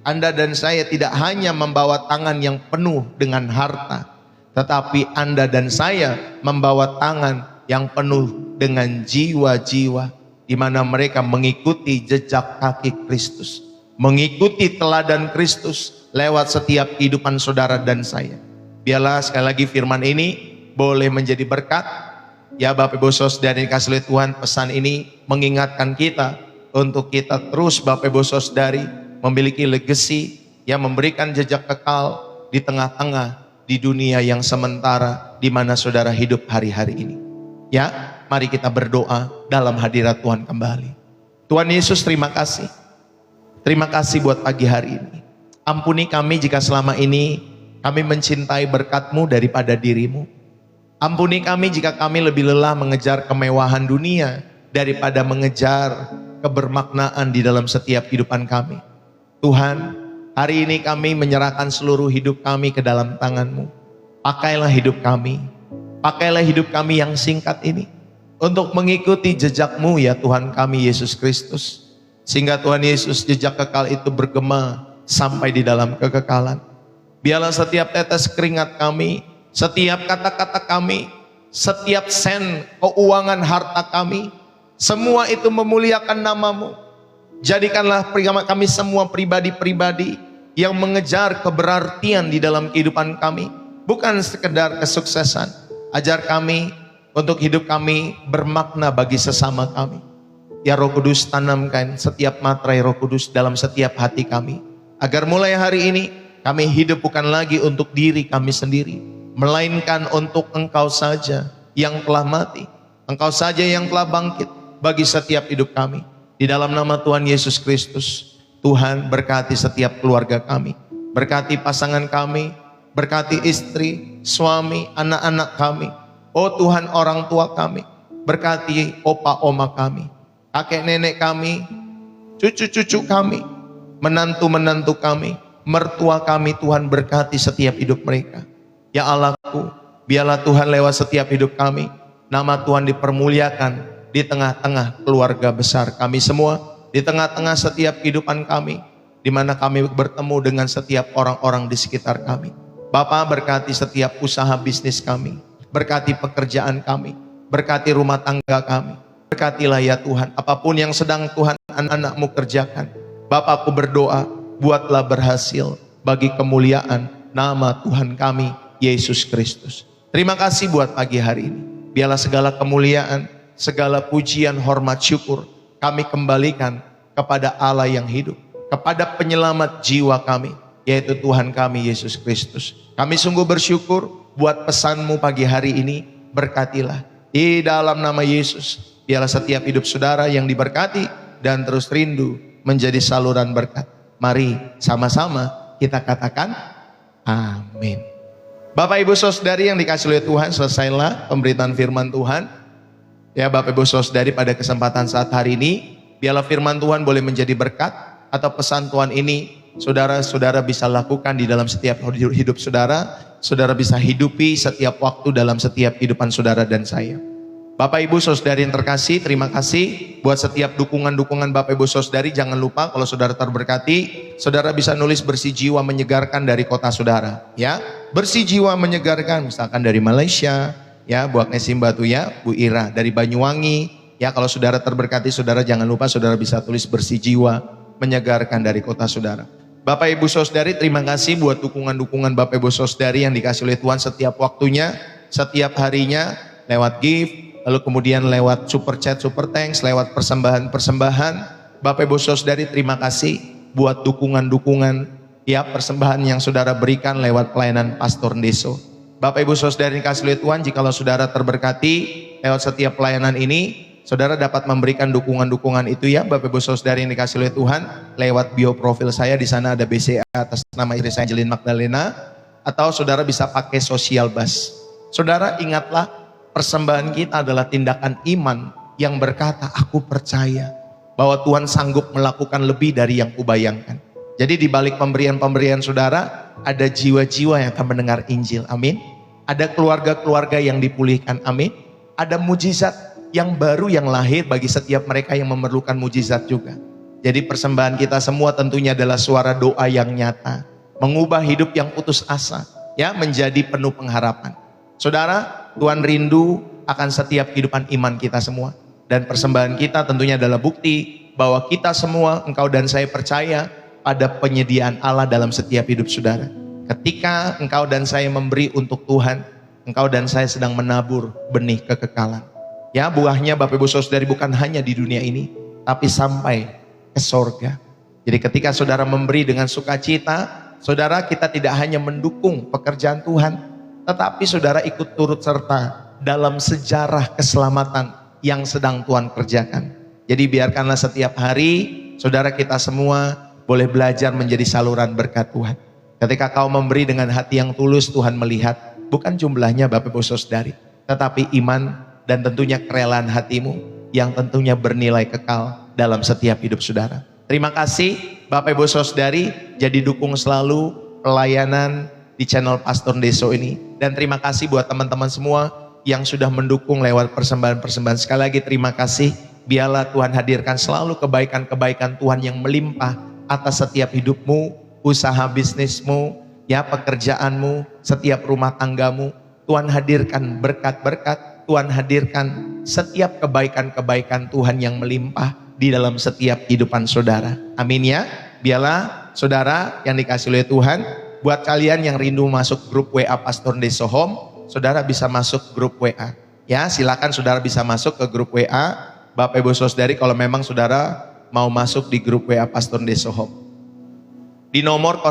Anda dan saya tidak hanya membawa tangan yang penuh dengan harta, tetapi Anda dan saya membawa tangan yang penuh dengan jiwa-jiwa di mana mereka mengikuti jejak kaki Kristus, mengikuti teladan Kristus lewat setiap kehidupan saudara dan saya. Biarlah sekali lagi firman ini boleh menjadi berkat. Ya Bapak Ibu Saudara yang dikasihi oleh Tuhan, pesan ini mengingatkan kita untuk kita terus Bapak Ibu Saudari memiliki legacy yang memberikan jejak kekal di tengah-tengah di dunia yang sementara di mana saudara hidup hari-hari ini. Ya, mari kita berdoa dalam hadirat Tuhan kembali. Tuhan Yesus, terima kasih. Terima kasih buat pagi hari ini. Ampuni kami jika selama ini kami mencintai berkat-Mu daripada diri-Mu. Ampuni kami jika kami lebih lelah mengejar kemewahan dunia daripada mengejar kebermaknaan di dalam setiap kehidupan kami. Tuhan, hari ini kami menyerahkan seluruh hidup kami ke dalam tangan-Mu. Pakailah hidup kami. Pakailah hidup kami yang singkat ini untuk mengikuti jejak-Mu ya Tuhan kami Yesus Kristus. Sehingga Tuhan Yesus, jejak kekal itu bergema sampai di dalam kekekalan. Biarlah setiap tetes keringat kami, setiap kata-kata kami, setiap sen keuangan harta kami, semua itu memuliakan nama-Mu. Jadikanlah kami semua pribadi-pribadi yang mengejar keberartian di dalam kehidupan kami, bukan sekedar kesuksesan. Ajar kami untuk hidup kami bermakna bagi sesama kami. Ya Roh Kudus, tanamkan setiap materai Roh Kudus dalam setiap hati kami. Agar mulai hari ini kami hidup bukan lagi untuk diri kami sendiri, melainkan untuk Engkau saja yang telah mati. Engkau saja yang telah bangkit bagi setiap hidup kami. Di dalam nama Tuhan Yesus Kristus, Tuhan berkati setiap keluarga kami. Berkati pasangan kami, berkati istri, suami, anak-anak kami. Oh Tuhan, orang tua kami. Berkati opa oma kami, kakek nenek kami, cucu-cucu kami, menantu-menantu kami, mertua kami. Tuhan berkati setiap hidup mereka. Ya Allahku, biarlah Tuhan lewat setiap hidup kami, nama Tuhan dipermuliakan di tengah-tengah keluarga besar kami semua, di tengah-tengah setiap kehidupan kami, di mana kami bertemu dengan setiap orang-orang di sekitar kami. Bapa, berkati setiap usaha bisnis kami, berkati pekerjaan kami, berkati rumah tangga kami. Berkatilah ya Tuhan, apapun yang sedang Tuhan anak-anak-Mu kerjakan. Bapa, aku berdoa, buatlah berhasil bagi kemuliaan nama Tuhan kami, Yesus Kristus. Terima kasih buat pagi hari ini. Biarlah segala kemuliaan, segala pujian, hormat, syukur kami kembalikan kepada Allah yang hidup, kepada penyelamat jiwa kami, yaitu Tuhan kami Yesus Kristus. Kami sungguh bersyukur buat pesan-Mu pagi hari ini. Berkatilah di dalam nama Yesus. Biarlah setiap hidup saudara yang diberkati dan terus rindu menjadi saluran berkat. Mari sama-sama kita katakan amin. Bapak Ibu Saudari yang dikasihi oleh Tuhan, selesailah pemberitaan firman Tuhan. Ya Bapak Ibu Saudari, pada kesempatan saat hari ini, biarlah firman Tuhan boleh menjadi berkat, atau pesan Tuhan ini saudara-saudara bisa lakukan di dalam setiap hidup saudara. Saudara bisa hidupi setiap waktu dalam setiap kehidupan saudara dan saya. Bapak Ibu Saudari yang terkasih, terima kasih buat setiap dukungan-dukungan Bapak Ibu Saudari. Jangan lupa kalau saudara terberkati, saudara bisa nulis bersih jiwa menyegarkan dari kota saudara. Ya, bersih jiwa menyegarkan, misalkan dari Malaysia, ya, Bu Agnes Simbatu, ya, Bu Ira dari Banyuwangi. Ya, kalau saudara terberkati, saudara jangan lupa saudara bisa tulis bersih jiwa menyegarkan dari kota saudara. Bapak Ibu Saudari, terima kasih buat dukungan-dukungan Bapak Ibu Saudari yang dikasih oleh Tuhan setiap waktunya, setiap harinya, lewat gift, lalu kemudian lewat super chat, super thanks, lewat persembahan-persembahan. Bapak Ibu Saudari, terima kasih buat dukungan-dukungan, ya, persembahan yang saudara berikan lewat pelayanan Pastor Ndeso. Bapak Ibu Saudari yang dikasih oleh Tuhan, jikalau saudara terberkati lewat setiap pelayanan ini, saudara dapat memberikan dukungan-dukungan itu, ya Bapak Ibu Saudari yang dikasih oleh Tuhan, lewat bio profil saya. Di sana ada BCA atas nama istri saya Angelin Magdalena, atau saudara bisa pakai Social Bus. Saudara ingatlah, persembahan kita adalah tindakan iman yang berkata, aku percaya bahwa Tuhan sanggup melakukan lebih dari yang kubayangkan. Jadi di balik pemberian-pemberian saudara, ada jiwa-jiwa yang akan mendengar Injil, amin. Ada keluarga-keluarga yang dipulihkan, amin. Ada mujizat yang baru yang lahir bagi setiap mereka yang memerlukan mujizat juga. Jadi persembahan kita semua tentunya adalah suara doa yang nyata, mengubah hidup yang putus asa, ya, menjadi penuh pengharapan. Saudara, Tuhan rindu akan setiap kehidupan iman kita semua. Dan persembahan kita tentunya adalah bukti bahwa kita semua, engkau dan saya, percaya pada penyediaan Allah dalam setiap hidup saudara. Ketika engkau dan saya memberi untuk Tuhan, engkau dan saya sedang menabur benih kekekalan. Ya, buahnya Bapak Ibu Saudari bukan hanya di dunia ini, tapi sampai ke sorga. Jadi ketika saudara memberi dengan sukacita, saudara, kita tidak hanya mendukung pekerjaan Tuhan, tetapi saudara ikut turut serta dalam sejarah keselamatan yang sedang Tuhan kerjakan. Jadi biarkanlah setiap hari saudara kita semua boleh belajar menjadi saluran berkat Tuhan. Ketika kau memberi dengan hati yang tulus, Tuhan melihat bukan jumlahnya Bapak Ibu Saudari, tetapi iman dan tentunya kerelaan hatimu yang tentunya bernilai kekal dalam setiap hidup saudara. Terima kasih Bapak Ibu Saudari, jadi dukung selalu pelayanan di channel Pastor Ndeso ini. Dan terima kasih buat teman-teman semua yang sudah mendukung lewat persembahan-persembahan. Sekali lagi terima kasih. Biarlah Tuhan hadirkan selalu kebaikan-kebaikan Tuhan yang melimpah atas setiap hidupmu, usaha bisnismu, ya, pekerjaanmu, setiap rumah tanggamu. Tuhan hadirkan berkat-berkat, Tuhan hadirkan setiap kebaikan-kebaikan Tuhan yang melimpah di dalam setiap kehidupan saudara. Amin ya. Biarlah saudara yang dikasih oleh Tuhan, buat kalian yang rindu masuk grup WA Pastor Ndeso Home, saudara bisa masuk grup WA. Ya, silakan saudara bisa masuk ke grup WA. Bapak Ibu Saudari kalau memang saudara mau masuk di grup WA Pastor Ndeso Home. Di nomor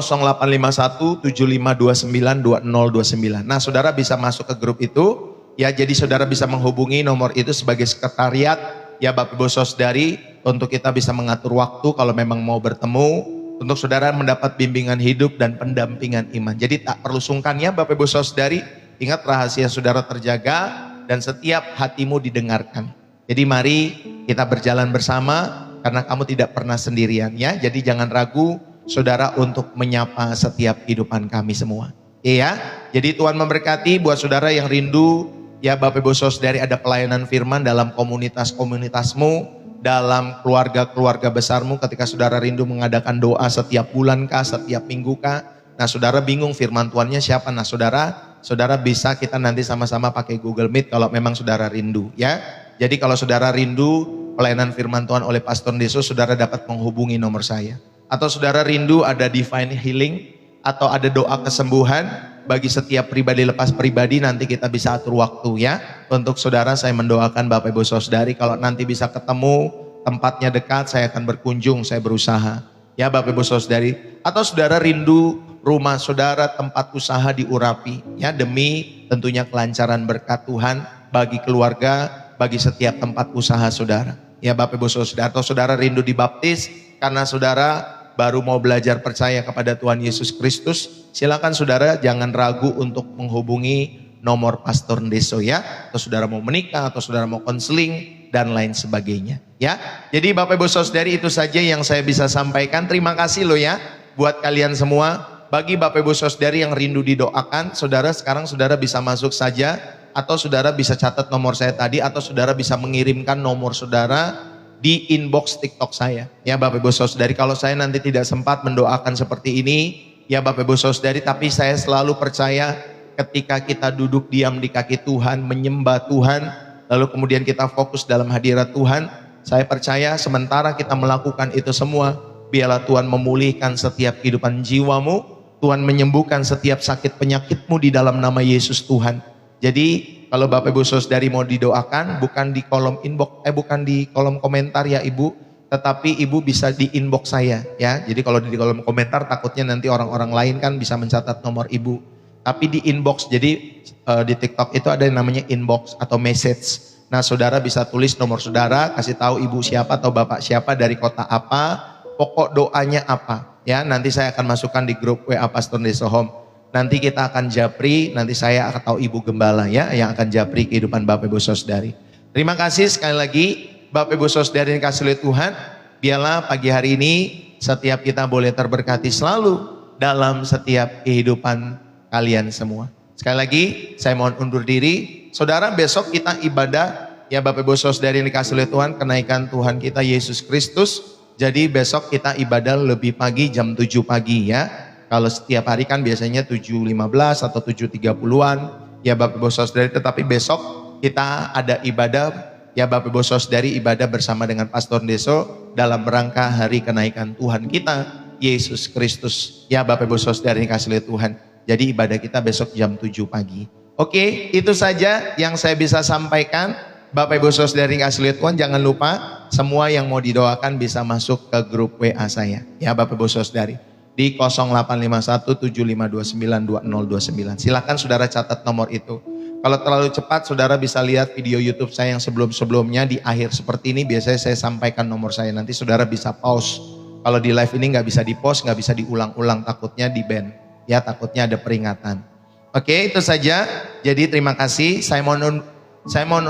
085175292029. Nah, saudara bisa masuk ke grup itu, ya, jadi saudara bisa menghubungi nomor itu sebagai sekretariat, ya Bapak Ibu Saudari, untuk kita bisa mengatur waktu kalau memang mau bertemu, untuk saudara mendapat bimbingan hidup dan pendampingan iman. Jadi tak perlu sungkan ya Bapak Ibu Saudari, ingat rahasia saudara terjaga dan setiap hatimu didengarkan. Jadi mari kita berjalan bersama karena kamu tidak pernah sendirian ya. Jadi jangan ragu saudara untuk menyapa setiap kehidupan kami semua. Iya, jadi Tuhan memberkati buat saudara yang rindu, ya Bapak Ibu Saudari, ada pelayanan firman dalam komunitas-komunitasmu, dalam keluarga-keluarga besarmu, ketika saudara rindu mengadakan doa setiap bulan kah, setiap minggu kah. Nah saudara bingung firman Tuhannya siapa, nah saudara bisa kita nanti sama-sama pakai Google Meet kalau memang saudara rindu ya. Jadi kalau saudara rindu pelayanan firman Tuhan oleh Pastor Ndeso, saudara dapat menghubungi nomor saya. Atau saudara rindu ada divine healing atau ada doa kesembuhan bagi setiap pribadi lepas pribadi, nanti kita bisa atur waktu ya. Untuk saudara saya mendoakan Bapak Ibu Saudari kalau nanti bisa ketemu, tempatnya dekat, saya akan berkunjung, saya berusaha. Ya Bapak Ibu Saudari, atau saudara rindu rumah saudara, tempat usaha diurapi ya, demi tentunya kelancaran berkat Tuhan bagi keluarga, bagi setiap tempat usaha saudara. Ya Bapak Ibu Saudara, atau saudara rindu dibaptis karena saudara baru mau belajar percaya kepada Tuhan Yesus Kristus, silakan saudara jangan ragu untuk menghubungi nomor Pastor Ndeso ya. Atau saudara mau menikah, atau saudara mau konseling dan lain sebagainya ya. Jadi Bapak Ibu Saudari, itu saja yang saya bisa sampaikan. Terima kasih loh ya buat kalian semua. Bagi Bapak Ibu Saudari yang rindu didoakan, saudara sekarang saudara bisa masuk saja, atau saudara bisa catat nomor saya tadi, atau saudara bisa mengirimkan nomor saudara di inbox TikTok saya. Ya Bapak Ibu Saudari, kalau saya nanti tidak sempat mendoakan seperti ini, ya Bapak Ibu Saudari, tapi saya selalu percaya ketika kita duduk diam di kaki Tuhan, menyembah Tuhan, lalu kemudian kita fokus dalam hadirat Tuhan, saya percaya sementara kita melakukan itu semua, biarlah Tuhan memulihkan setiap kehidupan jiwamu, Tuhan menyembuhkan setiap sakit penyakitmu di dalam nama Yesus Tuhan. Jadi kalau Bapak Ibu Saudari mau didoakan, bukan di kolom inbox, bukan di kolom komentar ya Ibu, tetapi Ibu bisa di inbox saya ya. Jadi kalau di kolom komentar takutnya nanti orang-orang lain kan bisa mencatat nomor Ibu. Tapi di inbox, jadi di TikTok itu ada yang namanya inbox atau message. Nah saudara bisa tulis nomor saudara, kasih tahu Ibu siapa atau Bapak siapa, dari kota apa, pokok doanya apa. Ya nanti saya akan masukkan di grup WA Pastor Ndeso Home. Nanti kita akan japri, nanti saya atau Ibu Gembala ya yang akan japri kehidupan Bapak Ibu Saudari. Terima kasih sekali lagi Bapak Ibu Saudari yang kasih oleh Tuhan. Biarlah pagi hari ini setiap kita boleh terberkati selalu dalam setiap kehidupan kalian semua. Sekali lagi saya mohon undur diri. Saudara, besok kita ibadah ya Bapak Ibu Saudari yang dikasih oleh Tuhan, kenaikan Tuhan kita Yesus Kristus. Jadi besok kita ibadah lebih pagi, jam 7 pagi ya. Kalau setiap hari kan biasanya 7.15 atau 7.30-an ya Bapak Ibu Saudari, tetapi besok kita ada ibadah ya Bapak Ibu Saudari, ibadah bersama dengan Pastor Ndeso dalam rangka hari kenaikan Tuhan kita Yesus Kristus ya Bapak Ibu Saudari yang kasih oleh Tuhan. Jadi ibadah kita besok jam 7 pagi. Oke, itu saja yang saya bisa sampaikan. Bapak Ibu Saudari yang kasih oleh Tuhan, jangan lupa semua yang mau didoakan bisa masuk ke grup WA saya ya Bapak Ibu Saudari di 085175292029. Silakan saudara catat nomor itu. Kalau terlalu cepat saudara bisa lihat video YouTube saya yang sebelum-sebelumnya, di akhir seperti ini biasanya saya sampaikan nomor saya. Nanti saudara bisa pause. Kalau di live ini nggak bisa di pause, nggak bisa diulang-ulang, takutnya di ban. Ya takutnya ada peringatan. Oke, itu saja. Jadi terima kasih. Saya mohon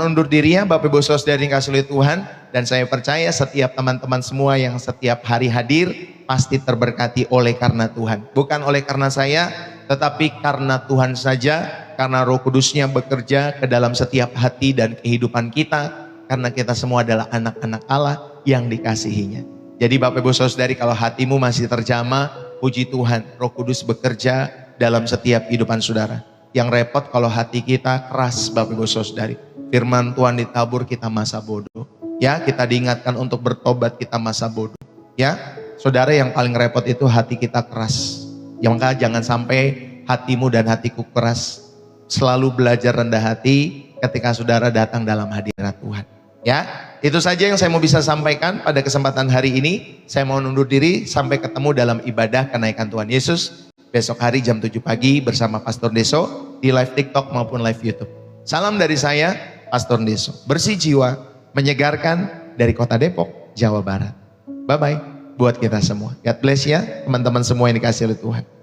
undur diri ya Bapak Ibu Saudari yang kasih oleh Tuhan. Dan saya percaya setiap teman-teman semua yang setiap hari hadir pasti terberkati oleh karena Tuhan. Bukan oleh karena saya, tetapi karena Tuhan saja, karena Roh Kudusnya bekerja ke dalam setiap hati dan kehidupan kita, karena kita semua adalah anak-anak Allah yang dikasihinya. Jadi Bapak Ibu Saudari, kalau hatimu masih terjamah, puji Tuhan, Roh Kudus bekerja dalam setiap kehidupan saudara. Yang repot kalau hati kita keras Bapak Ibu Saudari. Firman Tuhan ditabur, kita masa bodoh. Ya, kita diingatkan untuk bertobat, kita masa bodoh. Ya, saudara, yang paling repot itu hati kita keras. Maka jangan sampai hatimu dan hatiku keras. Selalu belajar rendah hati ketika saudara datang dalam hadirat Tuhan. Ya, itu saja yang saya mau bisa sampaikan pada kesempatan hari ini. Saya mau undur diri, sampai ketemu dalam ibadah kenaikan Tuhan Yesus besok hari jam 7 pagi bersama Pastor Deso di live TikTok maupun live YouTube. Salam dari saya, Pastor Deso. Bersih jiwa, menyegarkan dari Kota Depok, Jawa Barat. Bye-bye buat kita semua. God bless ya teman-teman semua yang dikasih oleh Tuhan.